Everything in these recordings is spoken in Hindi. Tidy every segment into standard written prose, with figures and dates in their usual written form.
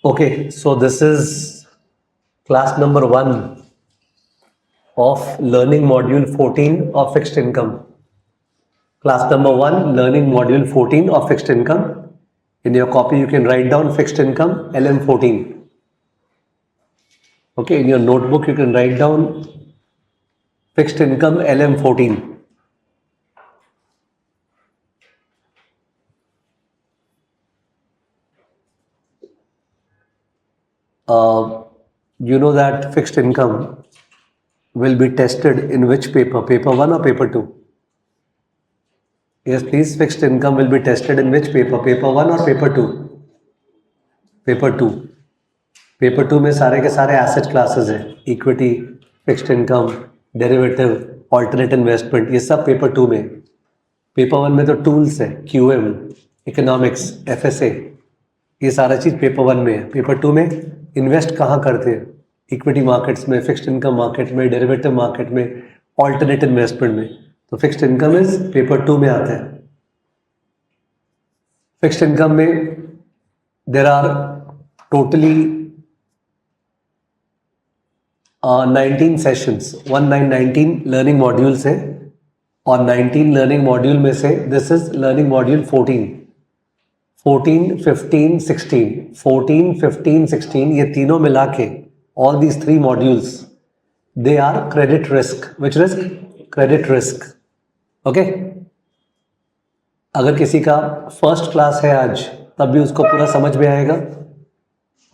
Okay, so this is class number 1 of learning module 14 of fixed income. Class number 1, learning module 14 of fixed income. In your copy, you can write down fixed income LM14. Okay, in your notebook, you can write down fixed income LM14. You know that fixed income will be tested in which paper? Paper 1 or paper 2? Yes, please. Fixed income will be tested in which paper? Paper 1 or paper 2? Paper 2. Paper 2 में सारे के सारे एसेट क्लासेस हैं, equity, fixed income, derivative, alternate investment, ये सब पेपर 2 में. पेपर 1 में तो टूल्स है, क्यूएम, इकोनॉमिक्स, एफएसए, ये सारा चीज़ पेपर 1 में है. पेपर 2 में इन्वेस्ट कहाँ करते हैं? इक्विटी मार्केट्स में, फिक्स्ड इनकम मार्केट में, डेरिवेटिव मार्केट में, ऑल्टरनेट इन्वेस्टमेंट में. तो फिक्स्ड इनकम इज पेपर 2 में आता है. फिक्स्ड इनकम में there are totally 19 sessions, 19 learning modules है, और 19 लर्निंग मॉड्यूल में से दिस इज लर्निंग मॉड्यूल 14, 15, 16, ये तीनों मिला के all these 3 modules, they are credit risk. Which risk? Credit risk. Okay? अगर किसी का फर्स्ट क्लास है आज, तब भी उसको पूरा समझ में आएगा,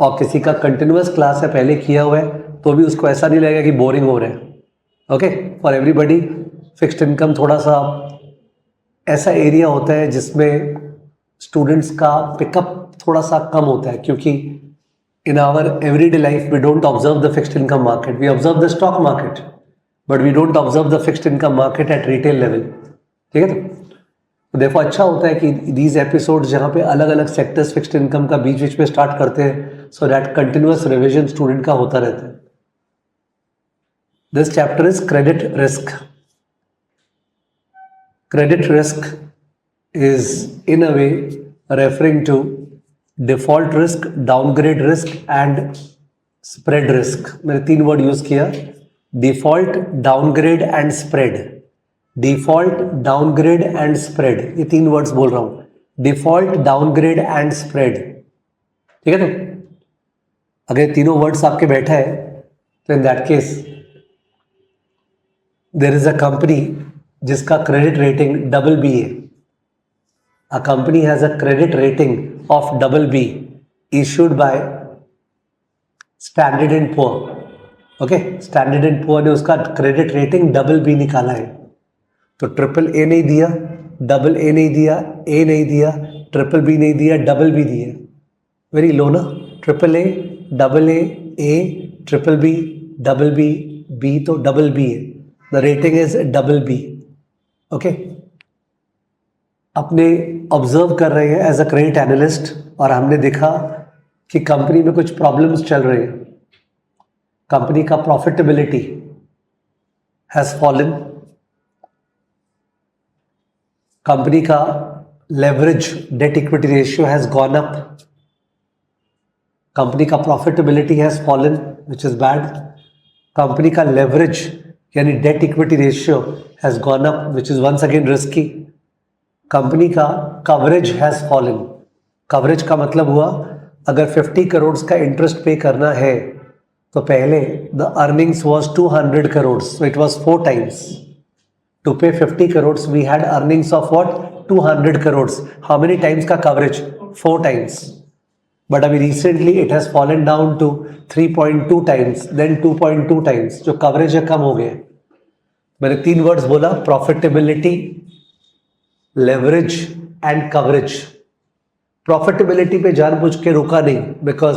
और किसी का कंटिन्यूअस क्लास है, पहले किया हुआ है, तो भी उसको ऐसा नहीं लगेगा कि बोरिंग हो रहा है. Okay, for everybody fixed income थोड़ा सा ऐसा एरिया होता है जिसमें स्टूडेंट्स का पिकअप थोड़ा सा कम होता है, क्योंकि in our everyday life we don't observe the fixed income market, we observe the stock market, but we don't observe the fixed income market at retail level. ठीक है? तो देखो, अच्छा होता है कि these episodes जहाँ पे अलग अलग सेक्टर्स फिक्स्ड इनकम का बीच बीच में स्टार्ट करते हैं, so that continuous revision student का होता रहता है. This chapter is credit risk. Credit risk is in a way referring to default risk, downgrade risk and spread risk. मैंने 3 वर्ड यूज किया, default, downgrade and spread. Default, downgrade and spread, ये 3 वर्ड्स बोल रहा हूं. Default, downgrade and spread. ठीक है? तो अगर तीनों वर्ड्स आपके बैठा है, तो in that case there is a company जिसका क्रेडिट रेटिंग BB है. A company has a credit rating of BB issued by Standard and Poor. Okay, Standard and Poor ने उसका क्रेडिट रेटिंग BB निकाला है. तो AAA नहीं दिया, AA नहीं दिया, A नहीं दिया, BBB नहीं दिया, BB दिया. वेरी लो ना. AAA, AA, A, BBB, BB, B तो BB है. The rating is BB. Okay, अपने ऑब्जर्व कर रहे हैं एज अ क्रेडिट एनालिस्ट, और हमने देखा कि कंपनी में कुछ प्रॉब्लम्स चल रहे हैं. कंपनी का प्रॉफिटेबिलिटी हैज फॉलन, कंपनी का leverage, debt equity ratio has gone up, company का profitability has fallen which is bad, company का लेवरेज यानी debt equity ratio has gone up which is once again risky, company का कवरेज हैज फॉलन. कवरेज का मतलब हुआ, अगर 50 करोड़ का इंटरेस्ट पे करना है, तो पहले the earnings was 200 crore, so it was 4 times. To pay 50 crore we had earnings of what? 200 crore. How many times का कवरेज? 4 टाइम्स. बट अभी recently it has fallen down to 3.2 times, then 2.2 times. जो कवरेज है कम हो गया. मैंने 3 वर्ड्स बोला, profitability, leverage and coverage. Profitability पे जानबूझ के रुका नहीं, बिकॉज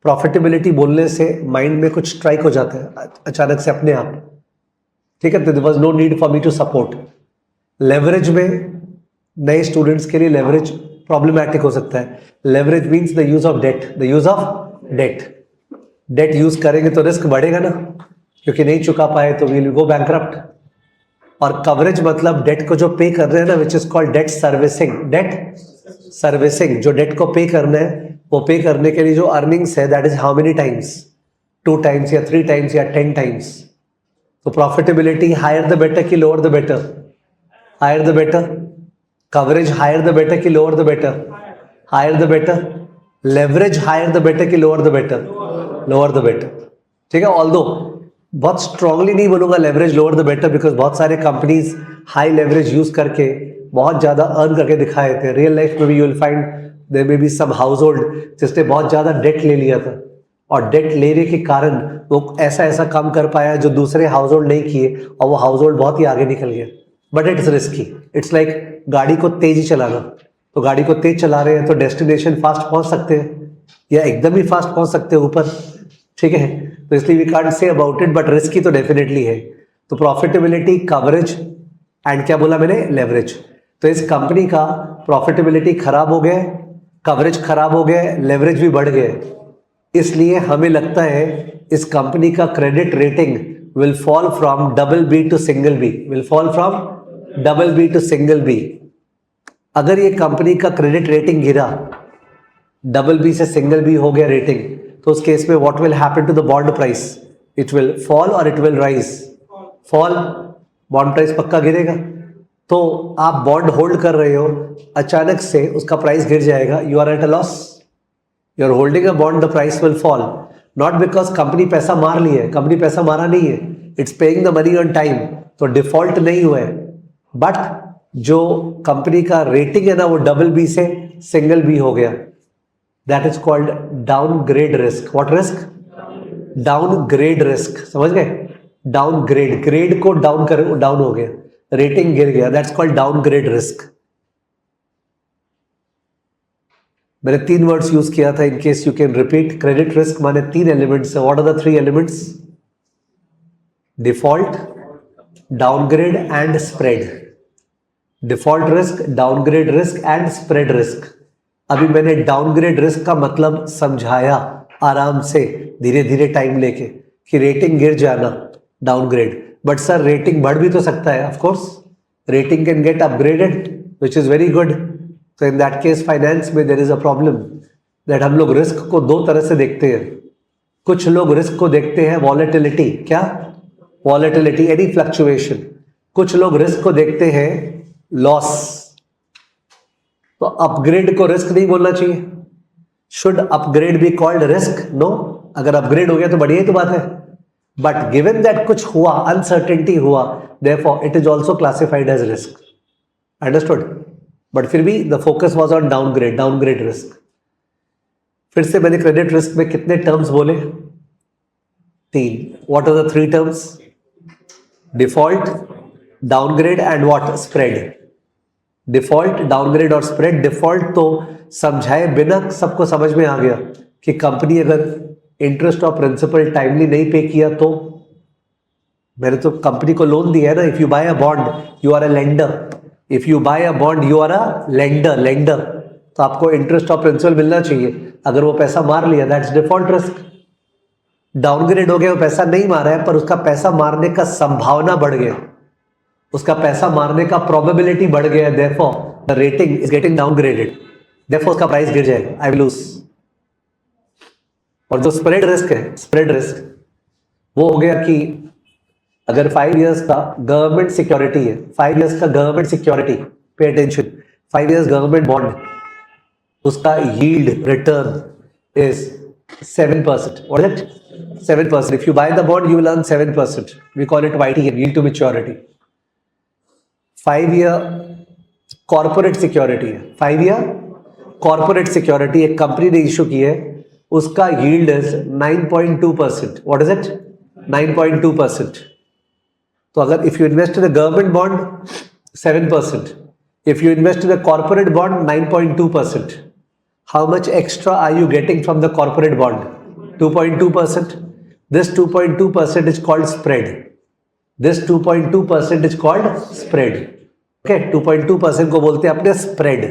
प्रॉफिटेबिलिटी बोलने से माइंड में कुछ स्ट्राइक हो जाता है अचानक से अपने आप. ठीक है, तो there was no need for me to support. Leverage में नए स्टूडेंट्स के लिए लेवरेज प्रॉब्लमैटिक हो सकता है. Leverage means the use of debt. The use of debt. Debt use करेंगे तो रिस्क बढ़ेगा ना, क्योंकि नहीं चुका पाए तो विल गो बैंकरप्ट. और कवरेज मतलब डेट को जो पे कर रहे हैं ना, which is called debt servicing. Debt servicing, जो डेट को पे करना है वो पे करने के लिए जो अर्निंग्स है that is how many times, 2 times या 3 टाइम्स या 10 टाइम्स. तो प्रॉफिटेबिलिटी हायर द बेटर कि lower the better? Higher the better. Coverage higher the better कि lower the better? Higher the better. Leverage higher the better कि lower the better? Lower the better. ठीक है. ऑल्दो बहुत स्ट्रांगली नहीं बोलूंगा leverage lower the better, because बहुत सारे कंपनीज हाई लेवरेज यूज करके बहुत ज्यादा अर्न करके दिखाए थे. रियल लाइफ में भी you will find there may be some household जिसने बहुत ज्यादा डेट ले लिया था, और डेट लेने के कारण वो ऐसा ऐसा काम कर पाया जो दूसरे हाउस होल्ड नहीं किए, और वो हाउस होल्ड बहुत ही आगे निकल गया. But it's risky. It's like गाड़ी को तेज ही चलाना. तो गाड़ी को तेज चला रहे हैं तो डेस्टिनेशन फास्ट पहुंच सकते हैं या एकदम ही फास्ट पहुंच सकते हैं ऊपर. ठीक है. तो इसलिए we can't say about it, but risky तो डेफिनेटली है. तो प्रॉफिटेबिलिटी, कवरेज एंड क्या बोला मैंने, लेवरेज. तो इस कंपनी का प्रॉफिटेबिलिटी खराब हो गया, कवरेज खराब हो गया, लेवरेज भी बढ़ गया. इसलिए हमें लगता है इस कंपनी का credit rating will fall from BB to single B. Will fall from BB to single B. अगर ये कंपनी का क्रेडिट रेटिंग गिरा, BB से सिंगल बी हो गया रेटिंग, तो उस केस में what will happen to the bond price? It will fall और it will rise. Fall. Bond price पक्का गिरेगा. तो आप बॉन्ड होल्ड कर रहे हो, अचानक से उसका प्राइस गिर जाएगा, you are at a loss. You are holding a bond, the price will fall. Not because company पैसा मार ली है, कंपनी पैसा मारा नहीं है, it's paying the money on time, तो डिफॉल्ट नहीं हुआ है. बट जो कंपनी का रेटिंग है ना वो BB से सिंगल बी हो गया. That is called downgrade risk. What risk? Downgrade risk. समझ गए? डाउनग्रेड, ग्रेड को डाउन कर, डाउन हो गया, रेटिंग गिर गया, दैट्स कॉल्ड डाउनग्रेड रिस्क. मैंने 3 वर्ड्स यूज किया था, in case you can repeat. Credit risk माने 3 एलिमेंट्स है. What are the 3 elements? Default, downgrade and spread. Default risk, downgrade risk and spread risk. अभी मैंने डाउनग्रेड रिस्क का मतलब समझाया आराम से, धीरे धीरे टाइम लेके, कि रेटिंग गिर जाना, डाउनग्रेड. बट सर रेटिंग बढ़ भी तो सकता है. Of course rating can get upgraded, which is very good. तो इन दैट केस फाइनेंस में there is a problem that हम लोग रिस्क को 2 तरह से देखते हैं. कुछ लोग रिस्क को देखते हैं वॉलेटिलिटी. क्या? Volatility, any fluctuation. कुछ लोग रिस्क को देखते हैं लॉस. तो अपग्रेड को रिस्क नहीं बोलना चाहिए. Should upgrade be called risk? No. अगर अपग्रेड हो गया तो बढ़िया ही तो बात है. बट गिवन दैट कुछ हुआ, अनसर्टेनिटी हुआ, therefore it is also classified as risk. Understood? But फिर भी the focus was on downgrade, downgrade risk. फिर से मैंने क्रेडिट रिस्क में कितने टर्म्स बोले? 3. What are the 3 terms? Default, downgrade and what? Spread. Default, downgrade और स्प्रेड. डिफॉल्ट तो समझाए बिना सबको समझ में आ गया कि कंपनी अगर इंटरेस्ट और प्रिंसिपल टाइमली नहीं पे किया तो, मैंने तो कंपनी को लोन दिया है ना. If you buy a bond you are a lender. If you buy a bond you are a lender. तो आपको इंटरेस्ट और प्रिंसिपल मिलना चाहिए. अगर वो पैसा मार लिया, दैट्स डिफॉल्ट रिस्क. डाउनग्रेड हो गया, वो पैसा नहीं मारा है पर उसका पैसा मारने का संभावना बढ़ गया, उसका पैसा मारने का प्रोबेबिलिटी बढ़ गया, therefore the rating is getting downgraded, therefore उसका प्राइस गिर जाएगा, आई विल लूज. और जो स्प्रेड रिस्क है, स्प्रेड रिस्क वो हो गया कि अगर 5 इयर्स का गवर्नमेंट सिक्योरिटी है, 5 इयर्स का government security, pay attention, 5 years government bond, उसका yield return is 7%. What is it? 7%. If you buy the bond, you will earn 7%. We call it YTM, yield to maturity. 5-year corporate security है. 5-year कॉर्पोरेट सिक्योरिटी एक कंपनी ने इश्यू की है, उसका yield is 9.2%. What is it? 9.2%. तो अगर if you invest in a government bond 7%, if you invest in a corporate bond 9.2%, how much extra are you getting from the corporate bond? 2.2%. This 2.2% is called spread. This 2.2% is called spread. Okay, 2.2% को बोलते हैं अपने spread.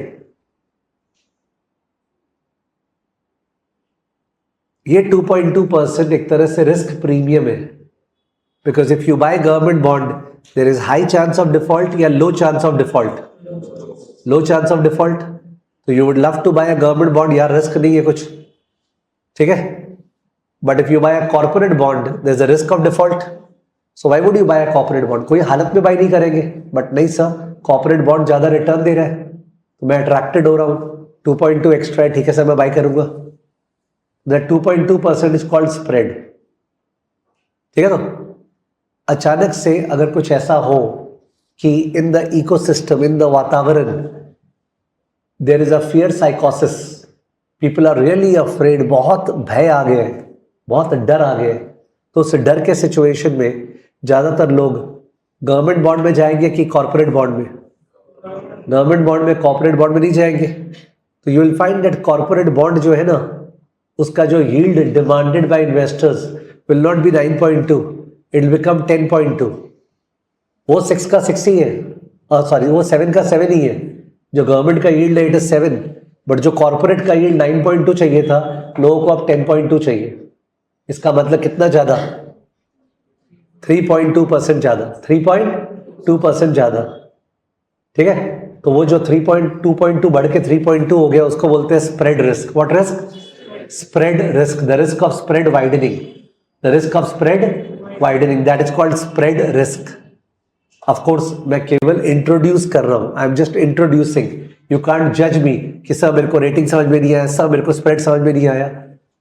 ये 2.2% एक तरह से रिस्क प्रीमियम है, because if you buy government bond there is high chance of default या low chance of default. Low chance of default. तो you would love to buy a government bond, यार रिस्क नहीं है कुछ, ठीक है, but if you buy a corporate bond there is a risk of default, so why would you buy a corporate bond? कोई हालत में बाय नहीं करेंगे, बट नहीं सर कॉर्पोरेट बॉन्ड ज्यादा रिटर्न दे रहा है तो मैं अट्रैक्टेड हो रहा हूं, 2.2 एक्स्ट्रा है, ठीक है सर मैं बाय करूंगा, दैट 2.2% इज कॉल्ड स्प्रेड, ठीक है। तो अचानक से अगर कुछ ऐसा हो कि in the ecosystem, in the वातावरण देयर इज अ फियर साइकोसिस, पीपल आर रियली अफ्रेड, बहुत भय आ गया है, बहुत डर आ गया है, तो उस डर के सिचुएशन में ज्यादातर लोग गवर्नमेंट बॉन्ड में जाएंगे कि कॉर्पोरेट बॉन्ड में? गवर्नमेंट बॉन्ड में, कॉर्पोरेट बॉन्ड में नहीं जाएंगे। तो you will find that corporate bond जो है ना, उसका जो yield demanded by investors will not B 9.2, it will become 10.2। वो 6 का 6 ही है, सॉरी वो 7 का 7 ही है, जो गवर्नमेंट का यील्ड है इट इज 7, बट जो कॉर्पोरेट का यील्ड 9.2 चाहिए था, लोगों को अब 10.2 चाहिए। इसका मतलब कितना ज्यादा? 3.2% ज्यादा, 3.2% ज्यादा, ठीक है। तो वो जो 3.2.2 बढ़ के 3.2 हो गया, उसको बोलते हैं spread risk. What risk? Spread risk, the risk of spread widening, the risk of spread widening, that is called spread risk. Of course मैं केवल इंट्रोड्यूस कर रहा हूं, I am just introducing, you can't जज मी कि सर मेरे को रेटिंग समझ में नहीं आया, सर मेरे को स्प्रेड समझ में नहीं आया,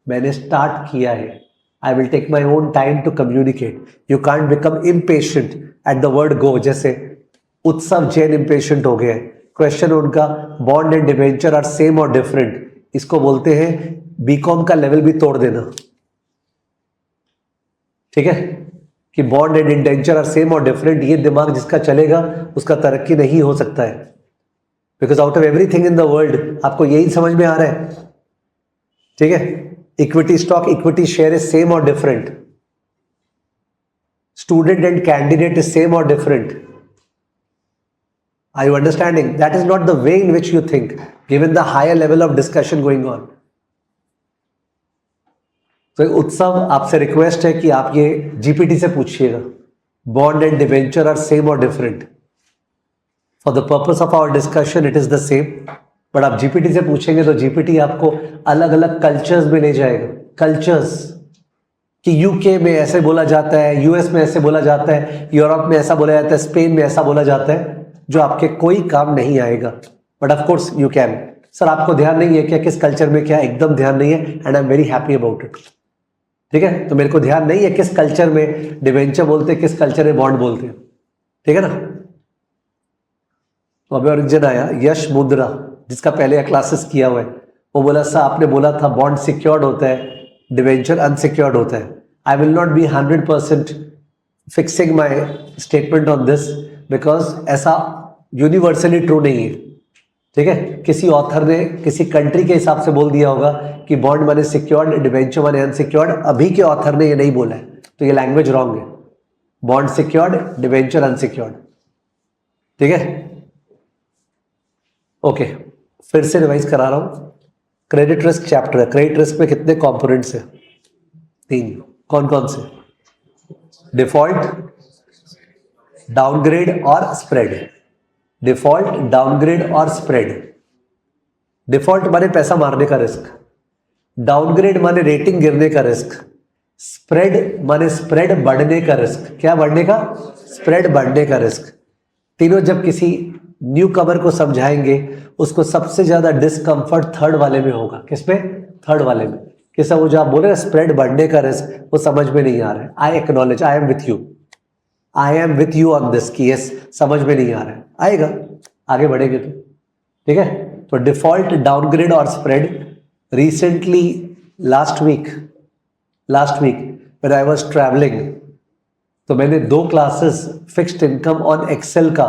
मैंने स्टार्ट किया है, I will take my own time to communicate. You can't become impatient at the word go. जैसे उत्सव जैन impatient हो गए। क्वेश्चन उनका bond and debenture are same और डिफरेंट, इसको बोलते हैं बीकॉम का लेवल भी तोड़ देना, ठीक है, कि bond and indenture are same और डिफरेंट, ये दिमाग जिसका चलेगा उसका तरक्की नहीं हो सकता है, because out of everything in the world आपको यही समझ में आ रहा है, ठीक है। Equity stock, equity share is same और different, student and candidate is same और different, are you understanding? That is not the way in which you think, given the higher level of discussion going on. तो उत्सव आपसे रिक्वेस्ट है कि आप ये जीपीटी से पूछिएगा, bond and debenture are same और different, for the purpose of our discussion it is the same, but आप जीपीटी से पूछेंगे तो जीपीटी आपको अलग अलग कल्चर्स में ले जाएगा, कल्चर्स, कि यूके में ऐसे बोला जाता है, यूएस में ऐसे बोला जाता है, यूरोप में ऐसा बोला जाता है, स्पेन में ऐसा बोला जाता है, जो आपके कोई काम नहीं आएगा, but of course you can. Sir आपको ध्यान नहीं है क्या किस कल्चर में क्या? एकदम ध्यान नहीं है, and I am very happy about it, ठीक है। तो मेरे को ध्यान नहीं है किस कल्चर में डिवेंचर बोलते हैं, किस कल्चर में बॉन्ड बोलते हैं, ठीक है ना। तो अभी और एक जन आया, यश मुद्रा, जिसका पहले क्लासेस किया हुआ है, वो बोला सर आपने बोला था बॉन्ड सिक्योर्ड होता है, डिवेंचर अनसिक्योर्ड होता है। I will not B 100% fixing my statement on this, because ऐसा यूनिवर्सली ट्रू नहीं है, ठीक है। किसी ऑथर ने किसी कंट्री के हिसाब से बोल दिया होगा कि बॉन्ड माने सिक्योर्ड, डिवेंचर माने अनसिक्योर्ड, अभी के ऑथर ने ये नहीं बोला है, तो ये लैंग्वेज रॉन्ग है, बॉन्ड सिक्योर्ड, डिवेंचर अनसिक्योर्ड, ठीक है। ओके, फिर से रिवाइज करा रहा हूं, क्रेडिट रिस्क चैप्टर है, क्रेडिट रिस्क में कितने कंपोनेंट्स हैं? 3। कौन कौन से? डिफॉल्ट, डाउनग्रेड और स्प्रेड। डिफॉल्ट, डाउनग्रेड और स्प्रेड। डिफॉल्ट माने पैसा मारने का रिस्क, डाउनग्रेड माने रेटिंग गिरने का रिस्क, स्प्रेड माने स्प्रेड बढ़ने का रिस्क। क्या बढ़ने का? स्प्रेड बढ़ने का रिस्क। तीनों जब किसी न्यू कमर को समझाएंगे, उसको सबसे ज्यादा डिस्कंफर्ट थर्ड वाले में होगा। किसमें? थर्ड वाले में। कि सब वो जो आप बोल रहे हैं स्प्रेड बढ़ने का रिस्क, वो समझ में नहीं आ रहा है। I acknowledge, I am with you, I am with you on this कि यस समझ में नहीं आ रहा है, आएगा आगे बढ़ेंगे तो, ठीक है। तो डिफॉल्ट, डाउनग्रेड और spread. Recently last week when I was travelling, तो मैंने 2 classes fixed income on Excel का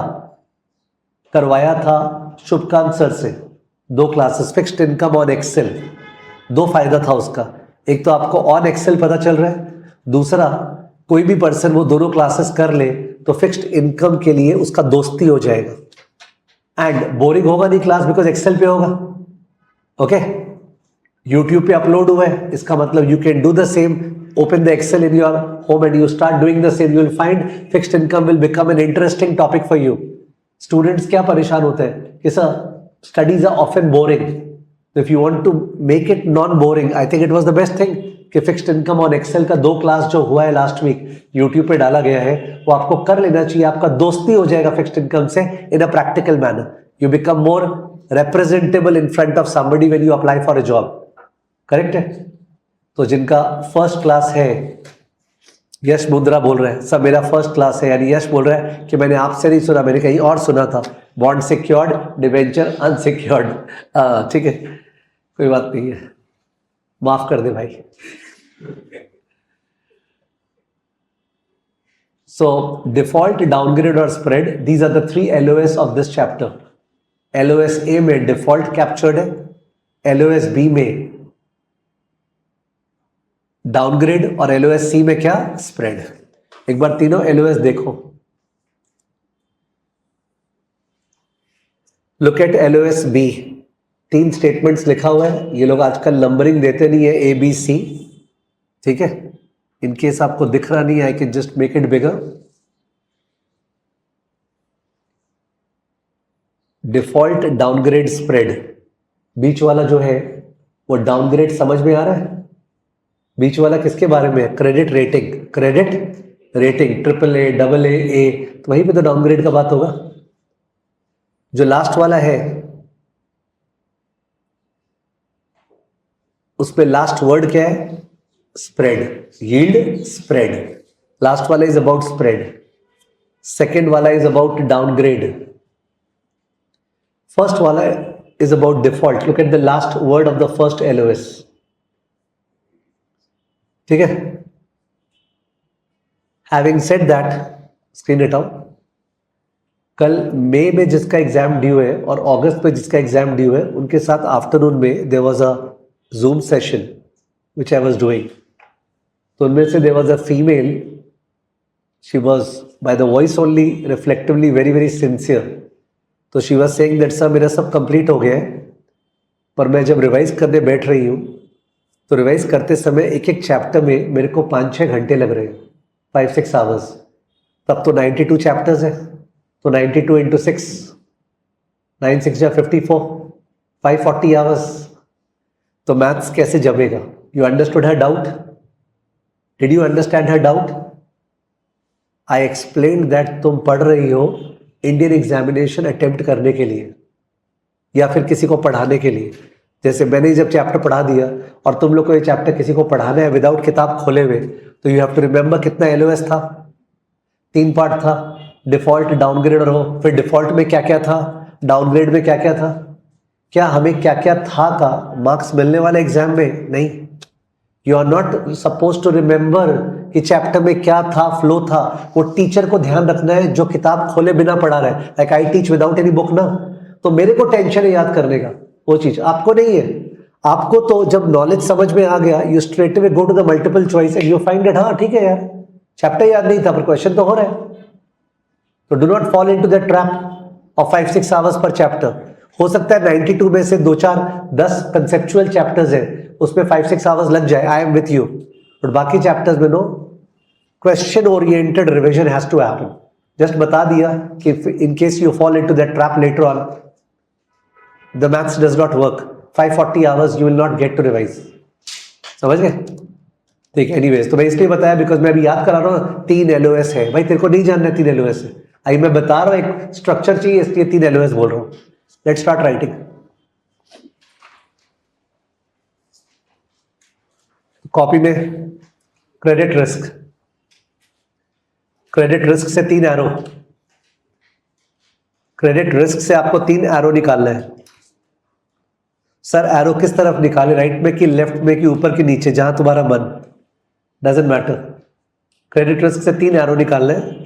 करवाया था शुभकांत सर से। 2 classes fixed income on Excel. 2 फायदा था उसका, एक तो आपको ऑन एक्सेल पता चल रहा है, दूसरा कोई भी पर्सन वो दोनों क्लासेस कर ले तो फिक्स्ड इनकम के लिए उसका दोस्ती हो जाएगा, एंड बोरिंग होगा नहीं क्लास, बिकॉज एक्सेल पे होगा। ओके, यूट्यूब पे अपलोड हुआ है, इसका मतलब you can do the same, open the excel in your home and you start doing the same, you will find fixed income will become an interesting topic for you. Students क्या परेशान होते हैं कि sir studies are often boring. If you want to make it non-boring, I think it was the best thing कि फिक्स्ड इनकम ऑन एक्सेल का 2 क्लास जो हुआ है लास्ट वीक यूट्यूब पे डाला गया है, वो आपको कर लेना चाहिए. आपका दोस्ती हो जाएगा फिक्स्ड इनकम से in a practical manner. You become more representable in front of somebody when you apply for a job. Correct है. तो जिनका फर्स्ट क्लास है, यश मुद्रा बोल रहे हैं सब मेरा फर्स्ट क्लास है, यानी यश बोल रहा है कि मैंने आपसे नहीं सुना, मैंने कहीं और सुना था. Bond secured, debenture unsecured. ठीक है, कोई बात नहीं है, माफ कर दे भाई. So default, downgrade और spread, these are the 3 LOS of this chapter. LOS A में default captured है, LOS B में downgrade और LOS C में क्या spread. एक बार तीनों LOS देखो. Look at LOS B. 3 statements लिखा हुआ है. ये लोग आजकल नंबरिंग देते नहीं है ABC. ठीक है, इन केस आपको दिख रहा नहीं है, I can just make it bigger. Default, downgrade, spread. बीच वाला जो है वो डाउनग्रेड समझ में आ रहा है. बीच वाला किसके बारे में है? Credit rating. Credit rating AAA, AA, तो वहीं पे तो डाउनग्रेड का बात होगा. जो लास्ट वाला है उसमें लास्ट वर्ड क्या है? स्प्रेड. Yield, spread. लास्ट वाला इज अबाउट स्प्रेड. सेकेंड वाला इज अबाउट डाउनग्रेड. फर्स्ट वाला is about default. Look at the last word of the first LOS. ठीक है. हैविंग सेड दैट, स्क्रीन हटाओ. कल मई में जिसका एग्जाम ड्यू है और अगस्त में जिसका एग्जाम ड्यू है, उनके साथ आफ्टरनून में there was a Zoom session which I was doing. तो उनमें से there was a female, she was by the voice only reflectively very very sincere. तो she was saying that sir मेरा सब कंप्लीट हो गया है, पर मैं जब रिवाइज करने बैठ रही हूँ तो रिवाइज करते समय एक एक चैप्टर में मेरे को 5-6 घंटे लग रहे हैं, 5-6 आवर्स. तब तो 92 चैप्टर्स है, तो 92 into 6, 9 6 54, 540 आवर्स. तो मैथ्स कैसे जमेगा? You understood her doubt? Did you understand her doubt? I explained that तुम पढ़ रही हो इंडियन एग्जामिनेशन अटेम्प्ट करने के लिए या फिर किसी को पढ़ाने के लिए. जैसे मैंने जब चैप्टर पढ़ा दिया और तुम लोग को ये चैप्टर किसी को पढ़ाना है विदाउट किताब खोले हुए, तो यू हैव टू रिमेंबर कितना LOS था. 3 पार्ट था, डिफॉल्ट, डाउनग्रेड और हो. फिर डिफॉल्ट में क्या क्या था, डाउनग्रेड में क्या क्या था. क्या हमें क्या क्या था का मार्क्स मिलने वाले एग्जाम में? नहीं. You are not suppose to remember कि चैप्टर में क्या था, फ्लो था. वो टीचर को ध्यान रखना है जो किताब खोले बिना पढ़ा रहा है. Like I teach without any book ना, तो मेरे को टेंशन है याद करने का, वो चीज आपको नहीं है. आपको तो जब नॉलेज समझ में आ गया, you straight away go to the multiple choice and you find it. हाँ ठीक है यार, चैप्टर याद नहीं था पर क्वेश्चन तो हो रहा है. तो do not fall into the trap of 5-6 hours per chapter. हो सकता है 92 में से 2-4-10 कंसेप्चुअल चैप्टर्स है, उसमें 5-6 आवर्स लग जाए. I am with you. But बाकी चैप्टर्स में no, question oriented revision has to happen. Just बता दिया कि in case you fall into that trap later on, the maths does not work. 540 hours you will not get to revise. समझ गए? ठीक है. एनीवेज, तो मैं इसलिए बताया बिकॉज मैं अभी याद करा रहा हूँ 3 LOS है. भाई तेरे को नहीं जानना 3 LOS है. आई मैं बता रहा हूँ एक स्ट्रक्चर चाहिए, इसलिए 3 LOS बोल रहा हूँ. Let's start writing. कॉपी में क्रेडिट रिस्क. क्रेडिट रिस्क से 3 एरो. क्रेडिट रिस्क से आपको 3 एरो निकालना है. सर एरो किस तरफ निकाले, राइट में कि लेफ्ट में कि ऊपर कि नीचे, जहां तुम्हारा मन, डजंट मैटर. क्रेडिट रिस्क से 3 एरो निकालना है.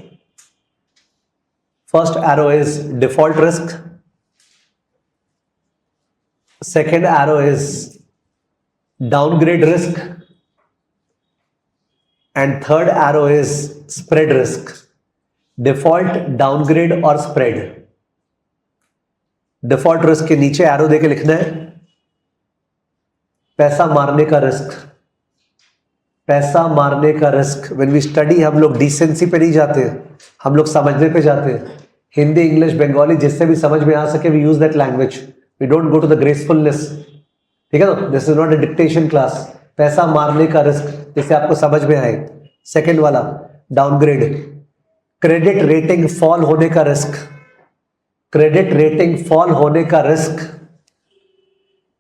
First arrow is default risk. Second arrow is downgrade risk. And third arrow is spread risk. Default, downgrade और स्प्रेड. डिफॉल्ट रिस्क के नीचे एरो देके लिखना है पैसा मारने का रिस्क. पैसा मारने का रिस्क. व्हेन वी स्टडी हम लोग डिसेंसी पे नहीं जाते हैं, हम लोग समझने पे जाते हैं. हिंदी, इंग्लिश, बंगाली जिससे भी समझ में आ सके we use that language. We don't go to the gracefulness, ठीक है ना, this is not a dictation class. पैसा मारने का रिस्क, जिससे आपको समझ में आए। सेकेंड वाला डाउनग्रेड, क्रेडिट रेटिंग फॉल होने का रिस्क, क्रेडिट रेटिंग फॉल होने का रिस्क,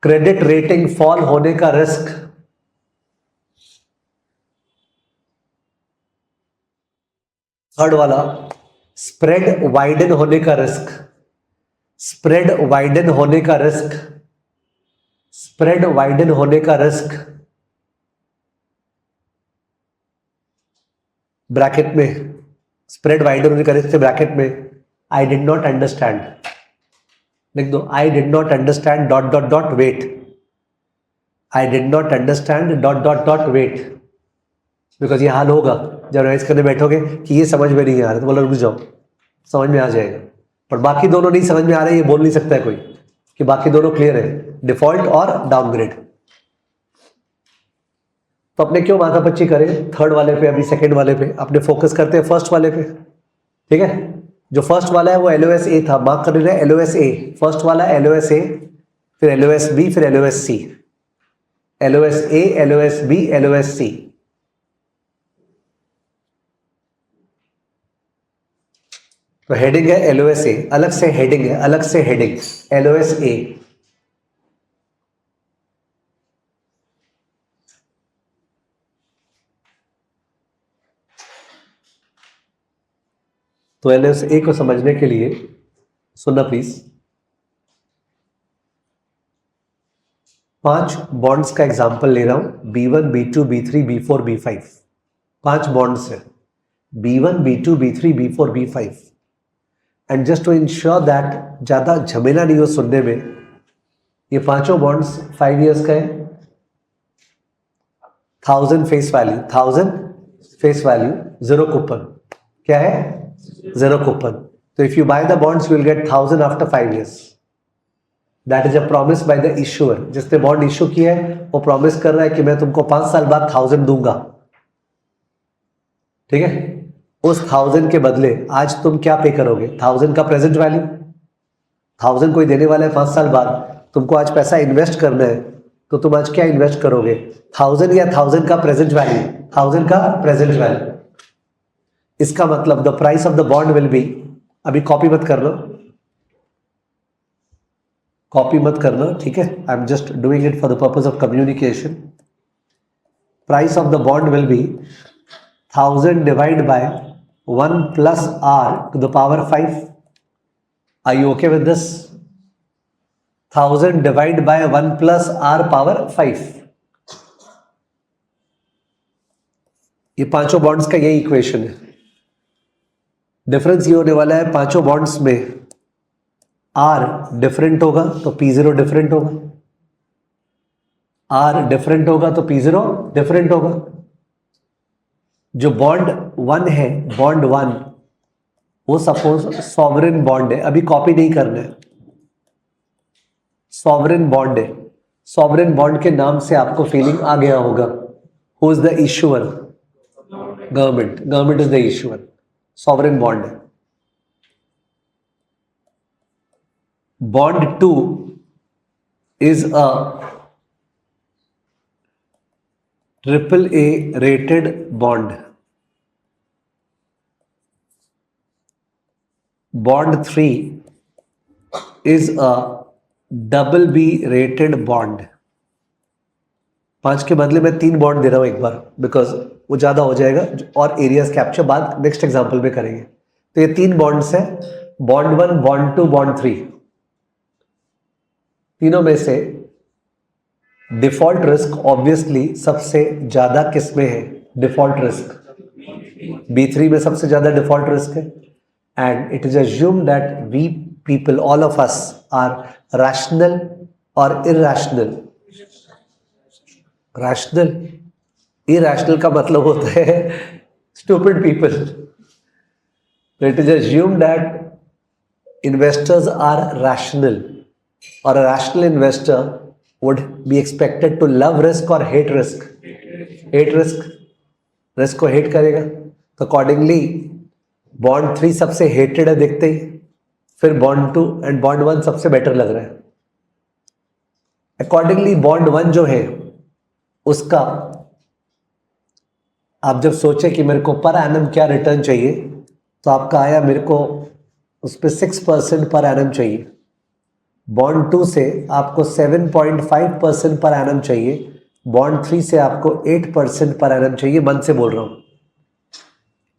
क्रेडिट रेटिंग फॉल होने का रिस्क। थर्ड वाला स्प्रेड वाइडन होने का रिस्क, स्प्रेड वाइडन होने का रिस्क, स्प्रेड वाइडन होने का रिस्क। ब्रैकेट में स्प्रेड वाइडन होने का रिस्क, ब्रैकेट में आई डिड नॉट अंडरस्टैंड लिख दो, I did not understand dot dot dot wait, I did not understand dot dot dot wait. Because ये हाल होगा जब रिवाइज करने बैठोगे कि ये समझ में नहीं आ रहा, तो बोलो रुक जाओ, समझ में आ जाएगा। पर बाकी दोनों नहीं समझ में आ रहे, ये बोल नहीं सकता है कोई कि बाकी दोनों क्लियर है, डिफॉल्ट और डाउनग्रेड। तो अपने क्यों माथापच्ची करें थर्ड वाले पे, अभी सेकंड वाले पे अपने फोकस करते हैं फर्स्ट वाले पे, ठीक है। जो फर्स्ट वाला है वो LOS A था, मार्क कर रहे हैं LOS A, फर्स्ट वाला LOS A, फिर LOS B, फिर LOS C, LOS A, LOS B, LOS C। तो हेडिंग है LOS A, अलग से हेडिंग है, अलग से हेडिंग LOS A। तो LOS A को समझने के लिए सुनना प्लीज। 5 बॉन्ड्स का एग्जांपल ले रहा हूं, B1, B2, B3, B4, B5। 5 bonds है, B1, B2, B3, B4, B5। And just to ensure that ज्यादा झमेला नहीं हो सुनने में, ये पांचों बॉन्ड्स 5 इयर्स का है, 1000 face value, 1000 face value, 0 coupon. क्या है? 0 कूपन। तो if you by the bonds you will get 1000 after 5 years. That is a promise by the issuer. जिसने बॉन्ड इश्यू किया है वो प्रॉमिस कर रहा है कि मैं तुमको 5 साल बाद 1000 दूंगा, ठीक है। उस 1000 के बदले आज तुम क्या पे करोगे? 1000 का प्रेजेंट वैल्यू, 1000 कोई देने वाला है 5 साल बाद, तुमको आज पैसा इन्वेस्ट करना है, तो तुम आज क्या इन्वेस्ट करोगे? 1000 या 1000 का प्रेजेंट वैल्यू? 1000 का प्रेजेंट वैल्यू। इसका मतलब the price of the bond will be, अभी कॉपी मत कर लो, कॉपी मत करना, ठीक है। I am just doing it for the purpose of communication. Price of the bond will be 1000 divide by 1 plus r to the power 5। Are you okay with this? 1000 divide by 1 plus r power 5। ये पांचों बॉन्ड्स का यही इक्वेशन है। डिफरेंस ये होने वाला है पांचों बॉन्ड्स में, r डिफरेंट होगा तो P0 डिफरेंट होगा, r डिफरेंट होगा तो P0 डिफरेंट होगा। जो बॉन्ड 1 है, बॉन्ड 1, वो सपोज सॉवरेन बॉन्ड है, अभी कॉपी नहीं करना है, सॉवरेन बॉन्ड है। सॉवरेन बॉन्ड के नाम से आपको फीलिंग आ गया होगा, who is the issuer? Government, government is the issuer, sovereign bond है। Bond 2 is a AAA rated bond, bond 3 is a BB rated bond. 5 के बदले मैं 3 बॉन्ड दे रहा हूं एक बार, बिकॉज वो ज्यादा हो जाएगा और एरियाज कैप्चर बाद नेक्स्ट एग्जांपल में करेंगे। तो ये 3 बॉन्ड्स हैं, बॉन्ड 1, बॉन्ड 2, बॉन्ड 3। तीनों में से डिफॉल्ट रिस्क ऑब्वियसली सबसे ज्यादा किस में है? डिफॉल्ट रिस्क B3 में सबसे ज्यादा डिफॉल्ट रिस्क है। And it is assumed that we people, all of us are rational और इरैशनल। रैशनल, इरैशनल का मतलब होता है stupid people. It is assumed that investors are rational, और a rational investor would be expected to love risk or hate risk? hate risk, risk को hate करेगा। तो accordingly bond 3 सबसे hated है देखते ही, फिर bond 2 and bond 1 सबसे better लग रहा है। अकॉर्डिंगली बॉन्ड 1 जो है उसका आप जब सोचे कि मेरे को पर एनम क्या रिटर्न चाहिए, तो आपका आया मेरे को उस पर 6% पर एनम चाहिए। बॉन्ड 2 से आपको 7.5% पर एनम चाहिए। बॉन्ड 3 से आपको 8% पर एनम चाहिए। मन से बोल रहा हूं,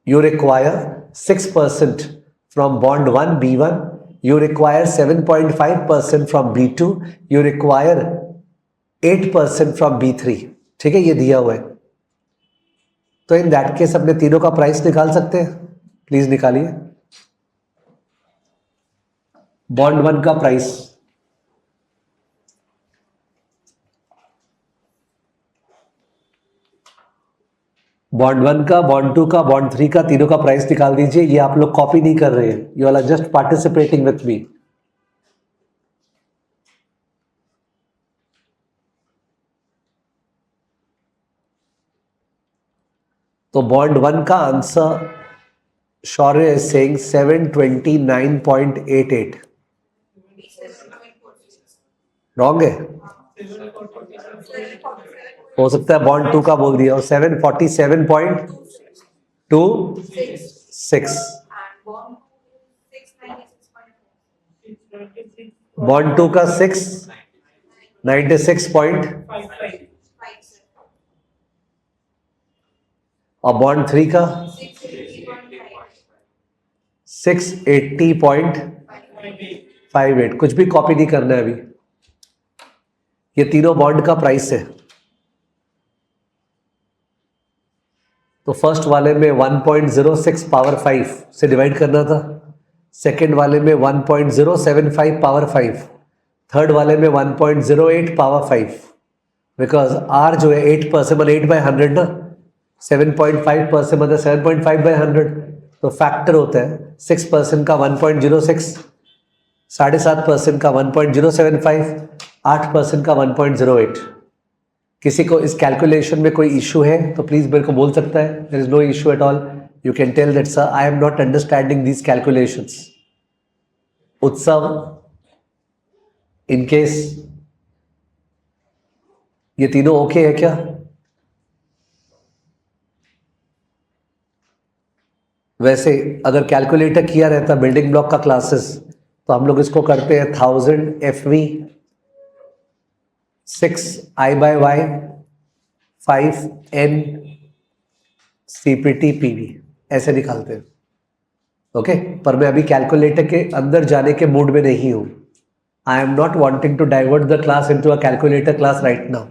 you require 6% from bond 1 B1, you require 7.5% from B2, you require 8% from B3। ठीक है, ये दिया हुआ है। तो इन दैट केस अपने तीनों का प्राइस निकाल सकते हैं। प्लीज निकालिए बॉन्ड 1 का प्राइस। बॉन्ड 1 का, बॉन्ड 2 का, बॉन्ड 3 का, तीनों का प्राइस निकाल दीजिए। ये आप लोग कॉपी नहीं कर रहे हैं, you are just participating with me. तो बॉन्ड 1 का answer Shaurya is saying 729.88। Wrong है, हो सकता है बॉन्ड 2 का बोल दिया हो। 747.26। बॉन्ड 2 का 696 पॉइंट, और बॉन्ड 3 का 680.58। कुछ भी कॉपी नहीं करना है अभी, ये तीनों बॉन्ड का प्राइस है। तो फर्स्ट वाले में 1.06 पावर 5 से डिवाइड करना था, सेकेंड वाले में 1.075 पावर 5, थर्ड वाले में 1.08 पावर 5, बिकॉज आर जो है 8% मतलब 8/100 ना, 7.5% मतलब 7.5/100, तो फैक्टर होता है 6% का 1.06, 7.5% का 1.075, 8% का 1.08। किसी को इस कैलकुलेशन में कोई इशू है तो प्लीज मेरे को बोल सकता है। There is no issue at all, you can tell that sir I am not understanding these calculations. Utsav, in case ये तीनों ओके है क्या? वैसे अगर कैलकुलेटर किया रहता बिल्डिंग ब्लॉक का क्लासेस, तो हम लोग इसको करते हैं 1000 FV 6I/Y 5N CPT PV ऐसे निकालते हैं। ओके, पर मैं अभी कैलकुलेटर के अंदर जाने के मूड में नहीं हूं। I am not wanting to divert the class into a calculator class right now.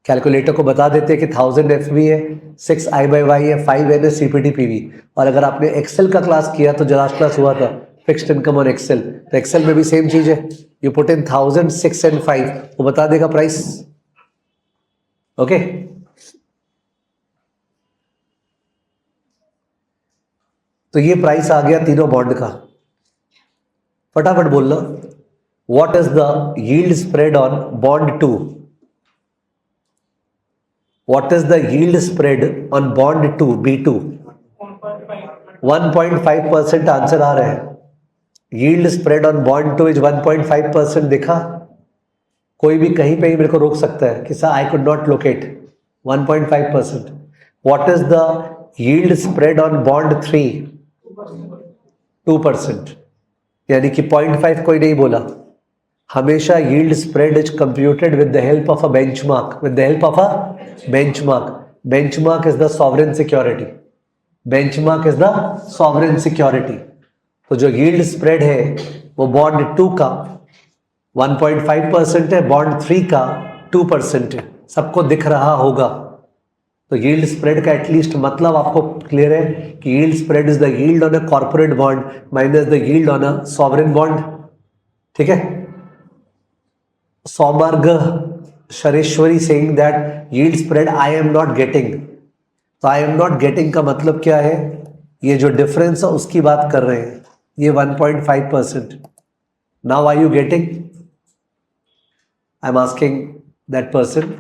Calculator को बता देते हैं कि 1000 FV है, 6I/Y है, 5N है CPT PV। और अगर आपने एक्सेल का क्लास किया तो जो लास्ट क्लास हुआ था फिक्स्ड इनकम और एक्सेल, तो एक्सेल में भी सेम चीज है। यू पुट इन 1000, 6 and 5, वो बता देगा प्राइस। ओके, तो ये प्राइस आ गया तीनों बॉन्ड का। फटाफट बोल लो, what is the yield spread on bond 2? What is the yield spread on bond 2 B2? 1.5% answer आ रहा है। Yield spread on bond 2 is 1.5%। देखा, कोई भी कहीं पे ही मेरे को रोक सकता है कि sir I could not locate 1.5%। What is the yield spread on bond 3? 2%। यानी कि 0.5 कोई नहीं बोला। हमेशा yield spread is computed with the help of a benchmark, with the help of a benchmark. Benchmark is the sovereign security, benchmark is the sovereign security. तो जो यील्ड स्प्रेड है वो बॉन्ड 2 का 1.5% है, बॉन्ड 3 का 2% है। सबको दिख रहा होगा। तो यील्ड स्प्रेड का एटलीस्ट मतलब आपको क्लियर है कि yield spread is the yield on a corporate bond minus the yield on a sovereign bond. ठीक है, Saumarg Shareshwari saying that yield spread I am not getting. तो आई एम नॉट गेटिंग का मतलब क्या है? ये जो डिफरेंस है उसकी बात कर रहे हैं, ये 1.5%। Now are you getting? I am asking that person.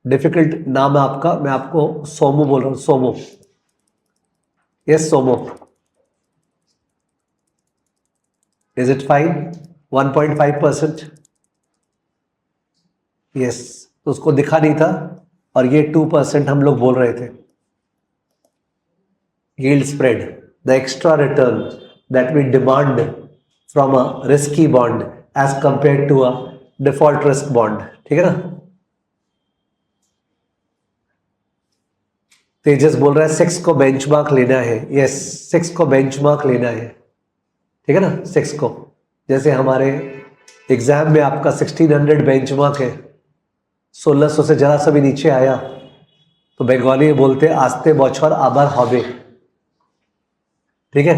Difficult नाम है आपका, मैं आपको सोमो बोल रहा हूं, सोमो। यस सोमो, इज इट फाइन? 1.5%। यस, तो उसको दिखा नहीं था और ये 2% हम लोग बोल रहे थे. Yield spread, the extra return that we demand from a risky bond as compared to a default risk bond. ठीक है ना. तेजस बोल रहा है 6 को बेंचमार्क लेना है. यस, 6 को बेंचमार्क लेना है. ठीक है ना. 6 को, जैसे हमारे एग्जाम में आपका 1600 बेंचमार्क है, 1600 से जरा सा भी नीचे आया तो बंगाली में बोलते हैं आस्ते बछर आबार हबे. ठीक है,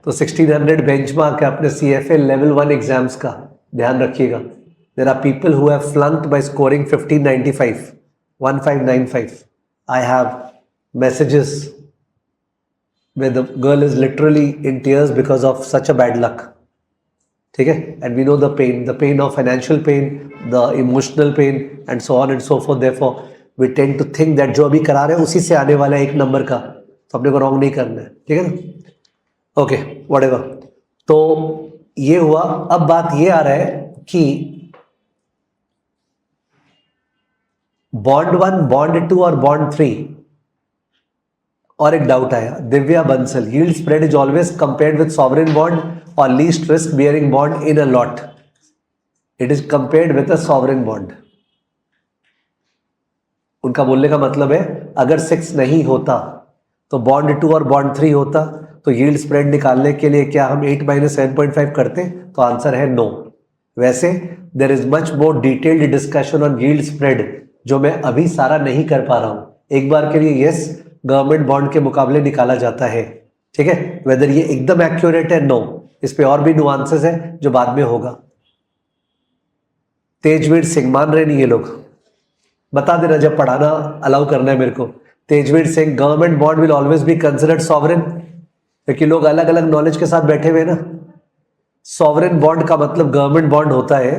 तो 1600 बेंचमार्क है अपने CFA लेवल 1 एग्जाम्स का, ध्यान रखिएगा. There are people who have flunked by scoring 1595, 1595. I have messages where the girl is literally in tears because of such a bad luck. ठीक है, and we know the pain of financial pain, the emotional pain and so on and so forth. Therefore we tend to think that जो अभी करा रहे हैं उसी से आने वाला है 1 नंबर का, तो अपने को रॉन्ग नहीं करना है. ठीक है ना. Okay, whatever. तो ये हुआ. अब बात ये आ रहा है कि बॉन्ड 1, बॉन्ड 2 और बॉन्ड 3. और एक डाउट आया, Divya Bansal, yield spread is always compared with sovereign bond और least risk bearing bond in a lot. It is compared with a sovereign bond. उनका बोलने का मतलब है अगर 6 नहीं होता तो बॉन्ड 2 और बॉन्ड 3 होता, तो यील्ड स्प्रेड निकालने के लिए क्या हम 8 - 7.5 करते? तो आंसर है नो. वैसे there is much more detailed discussion on yield spread जो मैं अभी सारा नहीं कर पा रहा हूं. एक बार के लिए यस, गवर्नमेंट बॉन्ड के मुकाबले निकाला जाता है. ठीक है, वेदर ये एकदम एक्यूरेट है, नो. इस पे और भी नुआंसेस है जो बाद में होगा. तेजवीर सिंह, मान रहे नहीं ये लोग, बता देना जब पढ़ाना अलाउ करना है मेरे को. Tejveer Singh, government bond will always be considered sovereign. क्योंकि लोग अलग अलग नॉलेज के साथ बैठे हुए ना. सॉवरेन बॉन्ड का मतलब गवर्नमेंट बॉन्ड होता है.